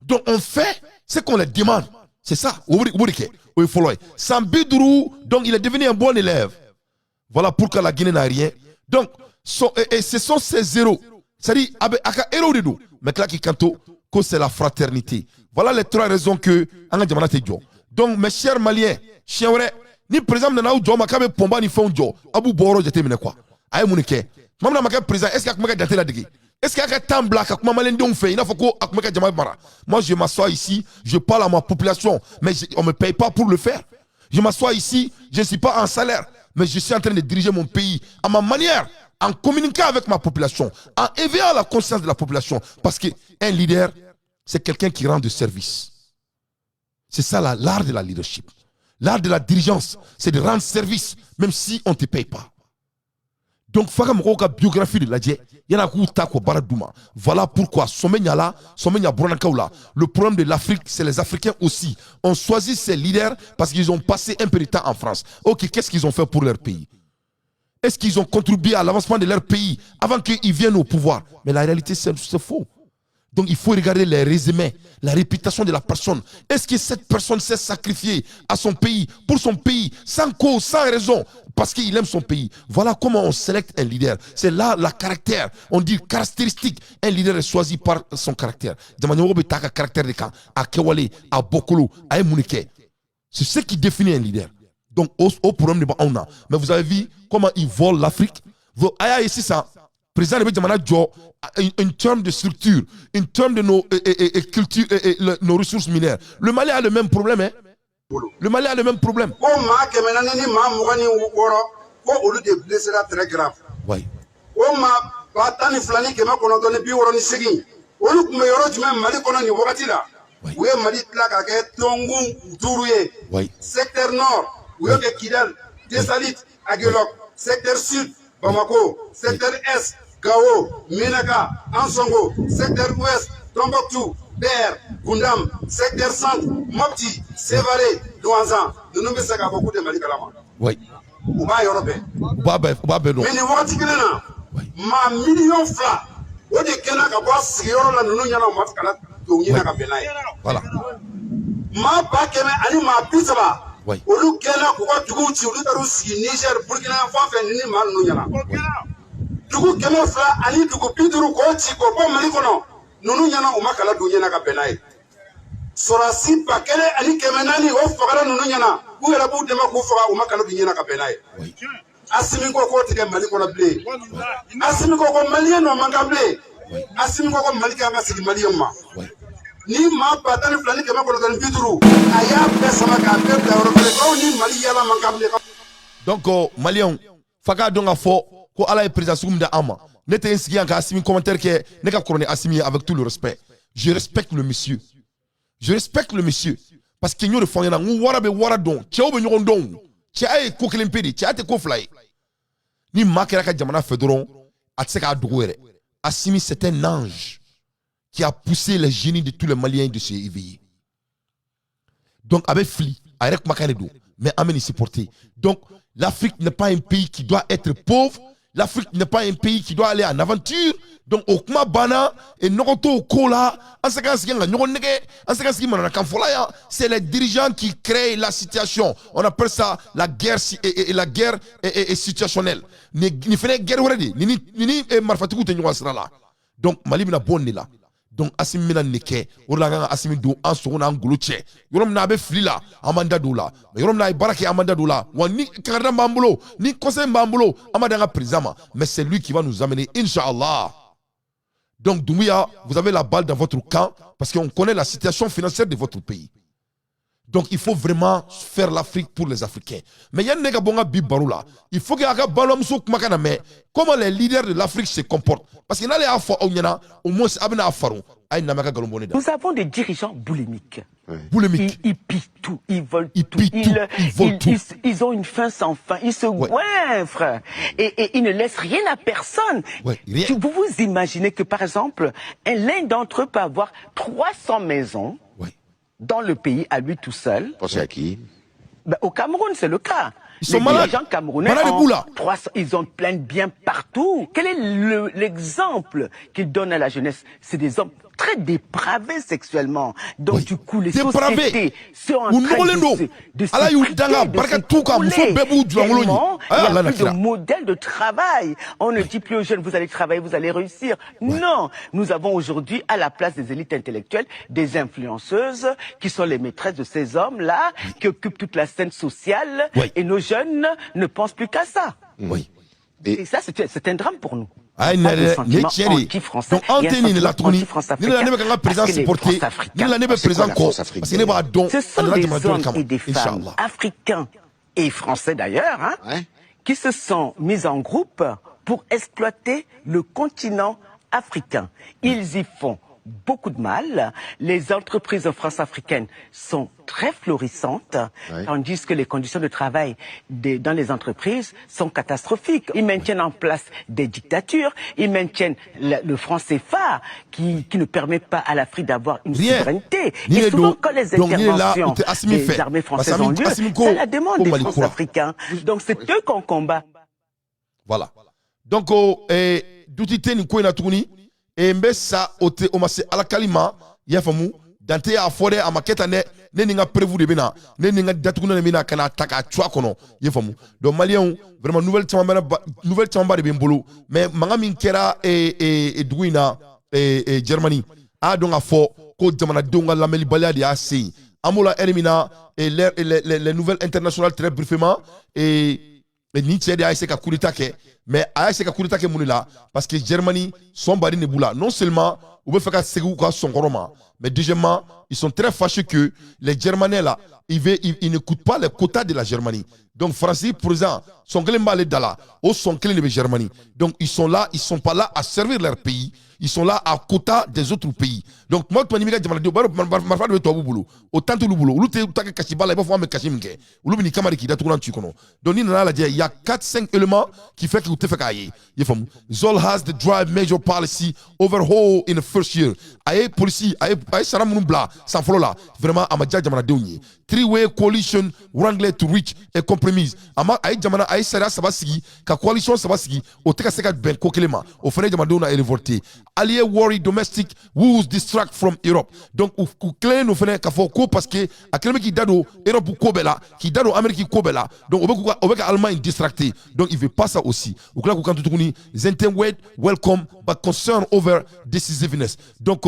donc on fait ce qu'on leur demande. C'est ça. Sambidou, donc il est devenu un bon élève. Voilà pourquoi la Guinée n'a rien. Donc, et ce sont ces zéros. C'est-à-dire, mais là qui canto, que c'est la fraternité. Voilà les trois raisons que donc mes chers Maliens, chien vrai, ni président de Naou Djoma Kabe Pomba ni Fon Djo, Abu Boro j'étais mené quoi. Aïe mounike. Mamna maka président, est-ce qu'il y a daté la dégué? Est-ce qu'il y a un temps black à Malien donc fait? Il faut que Djama Mara. Moi je m'assois ici, je parle à ma population, mais on me paye pas pour le faire. Je m'assois ici, je ne suis pas en salaire, mais je suis en train de diriger mon pays à ma manière, en communiquant avec ma population, en éveillant la conscience de la population. Parce qu'un leader, c'est quelqu'un qui rend de service. C'est ça l'art de la leadership. L'art de la dirigeance, c'est de rendre service, même si on ne te paye pas. Donc, la biographie de l'Adjé, voilà pourquoi le problème de l'Afrique, c'est les Africains aussi. On choisit ces leaders parce qu'ils ont passé un peu de temps en France. Ok, qu'est-ce qu'ils ont fait pour leur pays? Est-ce qu'ils ont contribué à l'avancement de leur pays avant qu'ils viennent au pouvoir? Mais la réalité, c'est faux. Donc il faut regarder les résumés, la réputation de la personne. Est-ce que cette personne s'est sacrifiée à son pays, pour son pays, sans cause, sans raison, parce qu'il aime son pays? Voilà comment on sélecte un leader. C'est là la caractère. On dit caractéristique. Un leader est choisi par son caractère. C'est ce qui définit un leader. Donc au problème de on a. Mais vous avez vu comment ils volent l'Afrique. Ici ça. Président de Djamana Djo, une terme de structure, une terme de nos cultures et nos ressources minières. Le Mali a le même problème. Hein? Le Mali a le même problème. Ko maa kɛmɛ naani ni maa mugan ni wɔɔrɔ ko olu de blessera très grave. Oui. O maa ba tan ni fila ni kɛmɛ kɔnɔntɔn ni bi wɔɔrɔ ni seegin olu tun bɛ yɔrɔ jumɛn Mali kɔnɔ nin wagati la. U ye Mali tila ka kɛ tɔngun 5 ye. Oui. Secteur nord u y'o kɛ Kidal, Desalit, Aguelok. Secteur sud Bamako. Secteur est Gao, Menaka, Ansongo. Secteur ouest Tombouctou, Ber, Gundam. Secteur centre Mopti, Sévaré, Douanzan. Nous bɛ se k'a fɔ k'u tɛ Mali kalama. Oui. U b'a yɔrɔ bɛɛ. U b'a bɛɛ dɔn. Mais nin wagati kelen na maa miliyɔn 2 o de kɛnɛ ka bɔ a sigiyɔrɔ la ninnu ɲɛna u ma kana don ɲɛna ka bɛn n'a ye. Voilà. Maa 100 ani maa 30 Oui. olu kɛnɛ k'u ka duguw ci olu taar'u sigi Niger, Burkina fan fɛ ni maa ninnu ɲɛna. Dugu 200 ani dugu 50 k'o ci k'o bɔ Mali kɔnɔ ninnu ɲɛna u ma kala don ɲɛna ka bɛn n'a ye. Sɔrɔdasi 100 ani 400 o fagara ninnu ɲɛna u yɛrɛ b'u dɛmɛ k'u faga u ma kala don ɲɛna ka bɛn n'a ye. Assimi ko k'o tigɛ Mali kɔnɔ bilen. Assimi ko ko Maliyɛn nɔ man kan bilen. Assimi ko ko Mali kan ka segin Maliyɛnw ma. Ni maa 12 ni 150 a y'a bɛɛ sama k'a bɛɛ bila yɔrɔ kelen k'aw ni Mali yala man kan bilen. Donc Maliyɛnw f'a k'a dɔn k'a fɔ ko Ala ye président sugu min da an ma. Ne tɛ n sigi yan ka Assimi commentaire kɛ ne ka kɔrɔ ni Assimi ye avec tout le respect. Je respecte le monsieur. Je respecte le monsieur parce que n y'o de fɔ an ɲɛna n ko wara bɛ wara dɔn cɛw bɛ ɲɔgɔn dɔn. Cɛya ye ko kelen pe de cɛya tɛ ko 2 ye. Ni maa kɛra ka jamana fɛ dɔrɔn a tɛ se k'a dogo yɛrɛ. Assimi c'est un ange qui a poussé les génies de tous les Maliens de se éveiller. Donc a bɛ fili a yɛrɛ kumakan de don mais an bɛ nin supporter. Donc l'Afrique n'est pas un pays qui doit être pauvre. L'Afrique n'est pas un pays qui doit aller en aventure. Donc au kuma bana et nogoto au kola, c'est les dirigeants qui créent la situation. On appelle ça la guerre la guerre situationnelle. Ni fene guerre already, ni marfatiku te nywa sira la. Donc Mali bina bonne là. Donc Assimi mina neke, oranga Assimi do an sogona ngulu che. Yorom na be fli la, amanda do la. Yorom na baraki amanda do la. Wa ni karada mbambulo, ni conseil mbambulo, amada nga président. Mais c'est lui qui va nous amener Inch'Allah. Donc Doumbouya, vous avez la balle dans votre camp parce qu'on connaît la situation financière de votre pays. Donc il faut vraiment faire l'Afrique pour les Africains. Mais il y a un nègre bonga bibaroula. Il faut qu'il y ait un ballon mais comment les leaders de l'Afrique se comportent. Parce qu'il y a au moins nous avons des dirigeants boulimiques. Boulimiques. Ils pillent tout, ils volent tout. Ils ont une faim sans fin. Ils se goinfrent. Et ils ne laissent rien à personne. Ouais, rien. Vous vous imaginez que par exemple, l'un d'entre eux peut avoir 300 maisons. Dans le pays, à lui tout seul. Pensez à qui? Au Cameroun, c'est le cas. Ils sont malades. Les gens camerounais, ils ont plein de biens partout. Quel est l'exemple qu'ils donnent à la jeunesse? C'est des hommes très dépravés sexuellement. Donc du coup, les sociétés sont en train de il n'y a plus de modèle de travail. On ne dit plus aux jeunes, vous allez travailler, vous allez réussir. Non, nous avons aujourd'hui à la place des élites intellectuelles des influenceuses qui sont les maîtresses de ces hommes-là, qui occupent toute la scène sociale. Et nos jeunes ne pensent plus qu'à ça. Et ça, c'est un drame pour nous. Donc Anthony la tourni ni la nebe kanga président supporter ni la nebe président ko parce que ne ba don ce sont des hommes et des femmes africains et français d'ailleurs qui se sont mis en groupe pour exploiter le continent africain. Ils y font beaucoup de mal. Les entreprises en France africaine sont très florissantes, tandis que les conditions de travail dans les entreprises sont catastrophiques. Ils maintiennent en place des dictatures, ils maintiennent le franc CFA qui ne permet pas à l'Afrique d'avoir une souveraineté. Et souvent quand les interventions des armées françaises ont lieu, c'est la demande des France-Africains. Donc c'est eux qu'on combat. Voilà. Donc, d'outité ni koina tourni, et mbessa ote omase alakalima yafamu dante ya fore amaketa ne ninga prévu de bena ne ninga datukuna ne mina kana taka chwa kono yafamu donc malien vraiment nouvelle chamba de bembolo mais manga min kera e duina e Germany a donc a fo ko jamana donga lameli balia de asi amola elimina et les nouvelles internationales très brièvement et ni tchède a essayé ka kurita ke mais a essayé ka kurita ke munila parce que Germany son bari ne bula non seulement ou be faka segu ka son koroma Mais deuxièmement, ils sont très fâchés que les Germanais là, ils n'écoutent pas les quotas de la Germanie. Donc, Français, pour exemple, sont clés mal là, ou sont clés de Germanie. Donc, ils sont là, ils sont pas là à servir leur pays. Ils sont là à quota des autres pays. Donc, moi, je suis dit, autant de boulot. Ou tu as kachibala, il va falloir me cacher m'ke. Ou l'oubli kamari qui date tout tu connais. Donc, il y a 4-5 éléments qui fait que tu fais qu'aille. Zol has the drive major policy overhaul in the first year. Aye policy, aye saram bla, sans follow là. Vraiment, amadja jamana deuni. Three-way coalition wrangle to reach a compromise. Ama aye jamana aye sara sabasigi, ka coalition sabasigi, o teka seka ben kokelema, o fene jamana deuna e révolté. Alliés worry domestic woes distract from Europe. Donc, ou clé nous fait qu'à faut parce que à quelqu'un qui dado Europe ou Kobela, qui dado Amérique Kobela, donc on veut Allemagne distracté. Donc, il veut pas ça aussi. Ou là, quand tu connais, Zentenwed, welcome, but concern over decisiveness. Donc,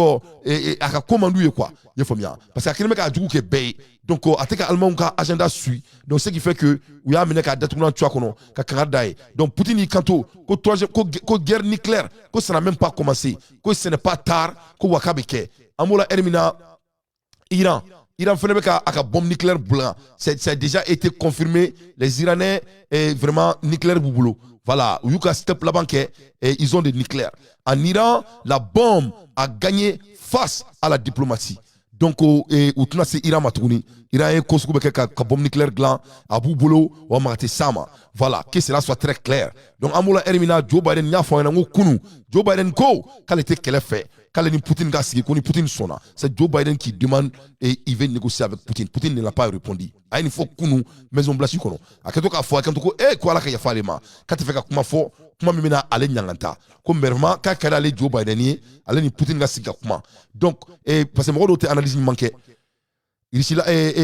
à commander quoi, il faut bien. Parce qu'à quelqu'un qui a du coup qui est bay. Donc, à tel qu'Allemagne a agenda suit. Donc, ce qui fait que, oui, à mener qu'à détourner tu as qu'on a Canada. Donc, Poutine, il canto, que guerre nucléaire, que ça n'a même pas commencé, que ce n'est pas tard, que Wakabeke. Amola Hermina, Iran fait un bombe nucléaire blanc. Ça a déjà été confirmé. Les Iraniens, vraiment, nucléaire boulot. Voilà, Yuka step là-bas, ils ont des nucléaires. En Iran, la bombe a gagné face à la diplomatie. Donc, c'est Iran Matouni. Iran est construit avec un bombe nucléaire gland, à Boubolo, ou à Marate Sama. Voilà, que cela soit très clair. Donc, Amoula Hermina, Joe Biden n'y a fait un kunu. Joe Biden go, quel était qu'elle a fait. Quand les Poutine gaspille, qu'on Poutine sonna, c'est Joe Biden qui demande et il veut négocier avec Poutine. Poutine ne l'a pas répondu. Ah, il faut kunu, maison blanche kono. À quelque chose fois, quand tu dis, quoi là qu'il y a fallu ma. Quand tu fais comment faut, comment me mena aller nyanganta. Comme merma, quand qu'elle allait Joe Biden y, aller ni Poutine gaspille comment. Donc, parce que moi d'autres analyses manquaient. Ici là,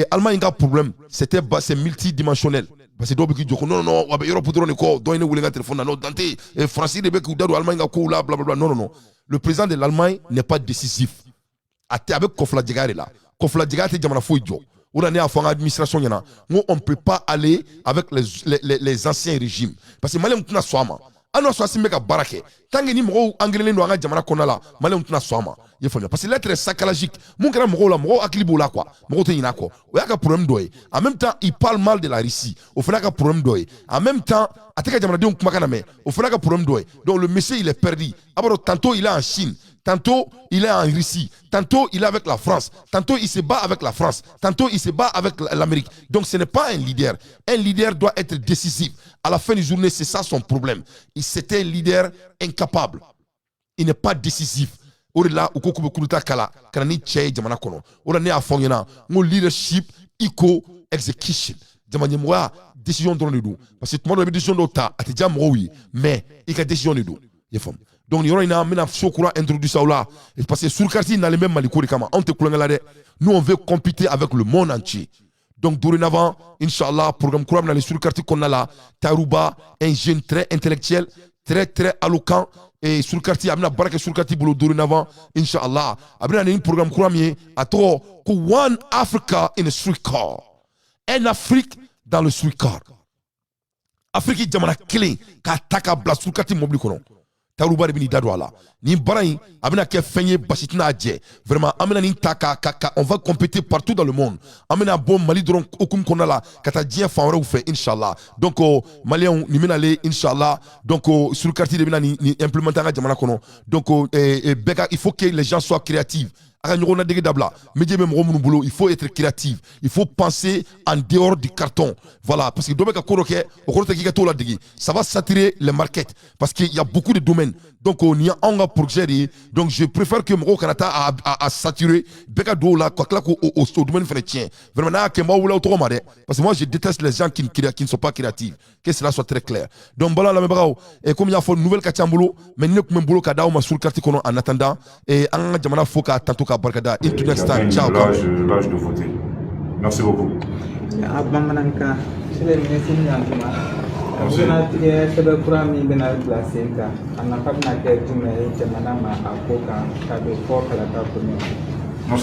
Allemagne a un problème. C'est multidimensionnel. Parce que d'autres qui disent non, Europe pour quoi, doit une téléphone, non, Dante, Français, les mecs, Allemagne a quoi là, blablabla. Non. Le président de l'Allemagne n'est pas décisif. Avec Kofla Djigare là. Kofla Djigare, c'est Djamana Fouidjo. On a une administration, on ne peut pas aller avec les anciens régimes. Parce que Malais, on a soama. On a soama, on a barake. Tant que nous avons anglais, nous avons Djamana Konala, Malais, on a soama. Parce que l'être est psychologique. Mon grand moro là, moro akilibo là quoi. Moro te yina quoi. Il y a un problème d'oeil. En même temps, il parle mal de la Russie. Au fait, il y a un problème d'oeil. En même temps, au fait, il y a un problème d'oeil. Donc le monsieur, il est perdu. Alors, tantôt, il est en Chine. Tantôt, il est en Russie. Tantôt, il est avec la France. Tantôt, il se bat avec la France. Tantôt, il se bat avec l'Amérique. Donc, ce n'est pas un leader. Un leader doit être décisif. À la fin de la journée, c'est ça son problème. C'était un leader incapable. Il n'est pas décisif. Là, au cours de kala, kanani tchè jamana kono. Ora ne afongena, mon leadership, execution. Jamani moi décision dans le dos. Parce que tout le monde a décision d'autre. A déjà oui, mais il a décision de dos. Donc il y aura une amena sokura introduit ça là. Parce que sur le quartier, il n'a les mêmes malikori kama. On te coulanga là. Nous on veut compéter avec le monde entier. Donc dorénavant, Inch'Allah, programme Kouram dans les sur le quartier qu'on a là, Tarouba, un jeune très intellectuel, très éloquent. Et sur le quartier, amina baraka sur le quartier bolo dorénavant, Inch'Allah. Abina un programme Kouramie à trop que One Africa in a streetcar. Un Afrique dans le streetcar. Afrique est jamana clé, kataka bla sur le quartier mobile kono. Tarouba rebini dadwala. Ni barain, amina ke fenye basitina adje. Vraiment, amina ni taka, on va compéter partout dans le monde. Amina bon Mali dron okum konala, kata dien faure ou fait, Inch'Allah. Donc, Malien, ni menale, Inch'Allah. Donc, sur le quartier de ni implémenter un jamana kono. Donc, il faut que les gens soient créatifs. Il faut être créatif. Il faut penser en dehors du carton. Voilà. Parce que ça va saturer les markets. Parce qu'il y a beaucoup de domaines. Donc, on y a un projet. Donc, je préfère que mon Canada a saturé. Au domaine tien. Vraiment, parce que moi, je déteste les gens qui ne sont pas créatifs. Que cela soit très clair. Donc, voilà, la mébrao. Et comme il y a une nouvelle Katiamboulou, mais nous avons un boulot sur le quartier en attendant. Et en attendant, faut qu'à tantôt. Into next time. Ciao. L'âge de voter. Merci beaucoup. Merci.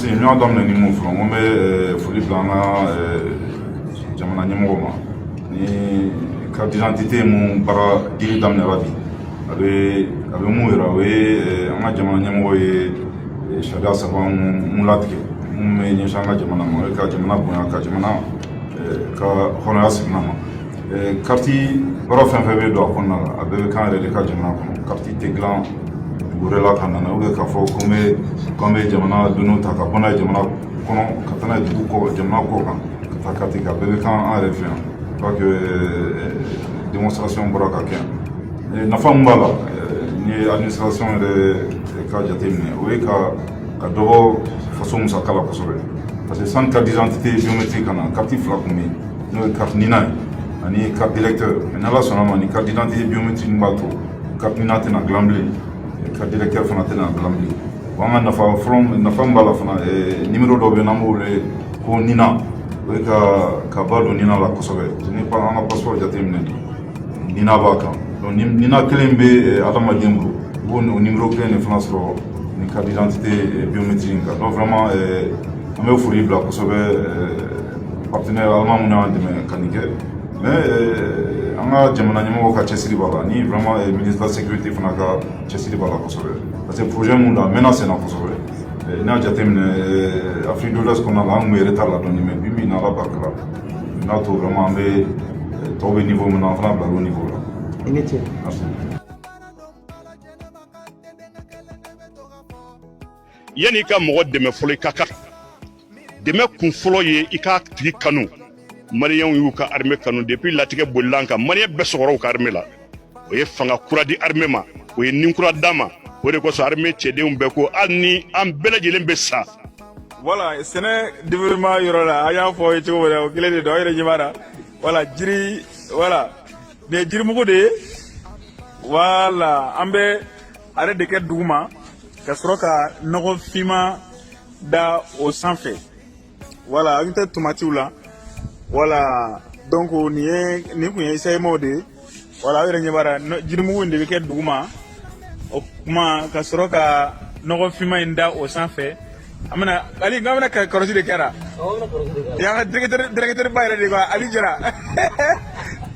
Nous avons des mots. On met folie blanc jamana nyamoma. Ni carte d'identité mon para diri damne rabi. Avec mon irawe, on a jamana nyamoye. sariya saba mun latigɛ mun bɛ ɲɛsin an ka jamana ma o ye ka jamana bonya ka jamana ka hɔrɔnya segin ma kariti baara fɛn fɛn bɛ don a kɔnɔna la a bɛɛ bɛ k'an yɛrɛ de ka jamana kɔnɔ kariti tɛ dilan dugu wɛrɛ la ka nana k'a fɔ k'an bɛ jamana donniw ta ka bɔ n'a ye jamana kɔnɔ ka taa n'a ye dugu kɔ jamana kɔ kan ka taa kariti kan a bɛɛ bɛ k'an yɛrɛ fɛ yan je crois que démonstration bɔra ka kɛ yan nafa mun b'a la ni ye administration yɛrɛ ka jateminɛ o ye ka dɔ bɔ faso musaka la kosɛbɛ parce que sans carte d'identité biométrique kana carte fila kun bɛ yen n'o ye carte nina ye ani carte d'électeur mais n'ala sɔnna ma ni carte d'identité biométrique b'a to carte nina tɛna dilan bilen carte d'électeur fana tɛna dilan bilen bon an ka nafa min b'a la fana numéro dɔ bɛ yen n'an b'o wele ko nina o ye ka ba don nina la kosɛbɛ ni an ka passeport jateminɛ nina b'a kan donc nina kelen bɛ adamaden bolo i b'o numéro kelen de fana sɔrɔ ni carte d'identité biométrique kan donc vraiment an bɛ foli bila kosɛbɛ partenaire allemand minnu y'an dɛmɛ ka nin kɛ mais an ka jamana ɲɛmɔgɔw ka cɛsiri b'a la ni vraiment ministre de la sécurité fana ka cɛsiri b'a la kosɛbɛ parce que projet mun don a mɛnna sen na kosɛbɛ n'a jateminɛ Afrique de l'Ouest kɔnɔna la an kun bɛ retard la dɔɔni mais bi n'Ala barika la n'a to vraiment an bɛ tɔw bɛ niveau min na an fana bila o niveau la. I ni ce. Merci. Yani i ka mɔgɔ dɛmɛ fɔlɔ i ka kan dɛmɛ kun fɔlɔ ye i ka tigi kanu maliyɛnw y'u ka armée kanu depuis latigɛ bolilan kan maliyɛn bɛɛ sɔgɔra u ka armée la o ye fanga kura di armée ma o ye nin kura d'a ma o de kosɔn armée cɛdenw bɛɛ ko hali ni an bɛɛ lajɛlen bɛ sa. Voilà sɛnɛ développement yɔrɔ la an y'a fɔ aw ye cogo min na o kelen de don aw yɛrɛ ɲɛ b'a la voilà jiri voilà nin ye jirimugu de ye voilà an bɛ ale de kɛ duguma ka sɔrɔ ka nɔgɔfinma da o sanfɛ voilà an tɛ tomatiw la voilà donc nin kun ye isayimaw de ye voilà aw yɛrɛ ɲɛ b'a la jirimugu in de bɛ kɛ duguma o kuma ka sɔrɔ ka nɔgɔfinma in da o sanfɛ an bɛna ali n bɛna kɔlɔsi de kɛra y'an ka directeur ba yɛrɛ de ko Ali Jara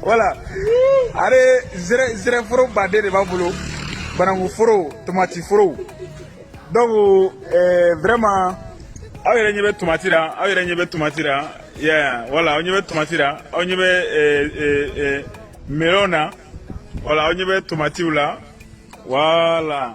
voilà ale zɛrɛ foro baden de b'a bolo bananku foro tomati foro donc vraiment aw yɛrɛ ɲɛ bɛ tomati la aw yɛrɛ ɲɛ bɛ tomati la voilà aw ɲɛ bɛ tomati la aw ɲɛ bɛ melon na voilà aw ɲɛ bɛ tomatiw la voilà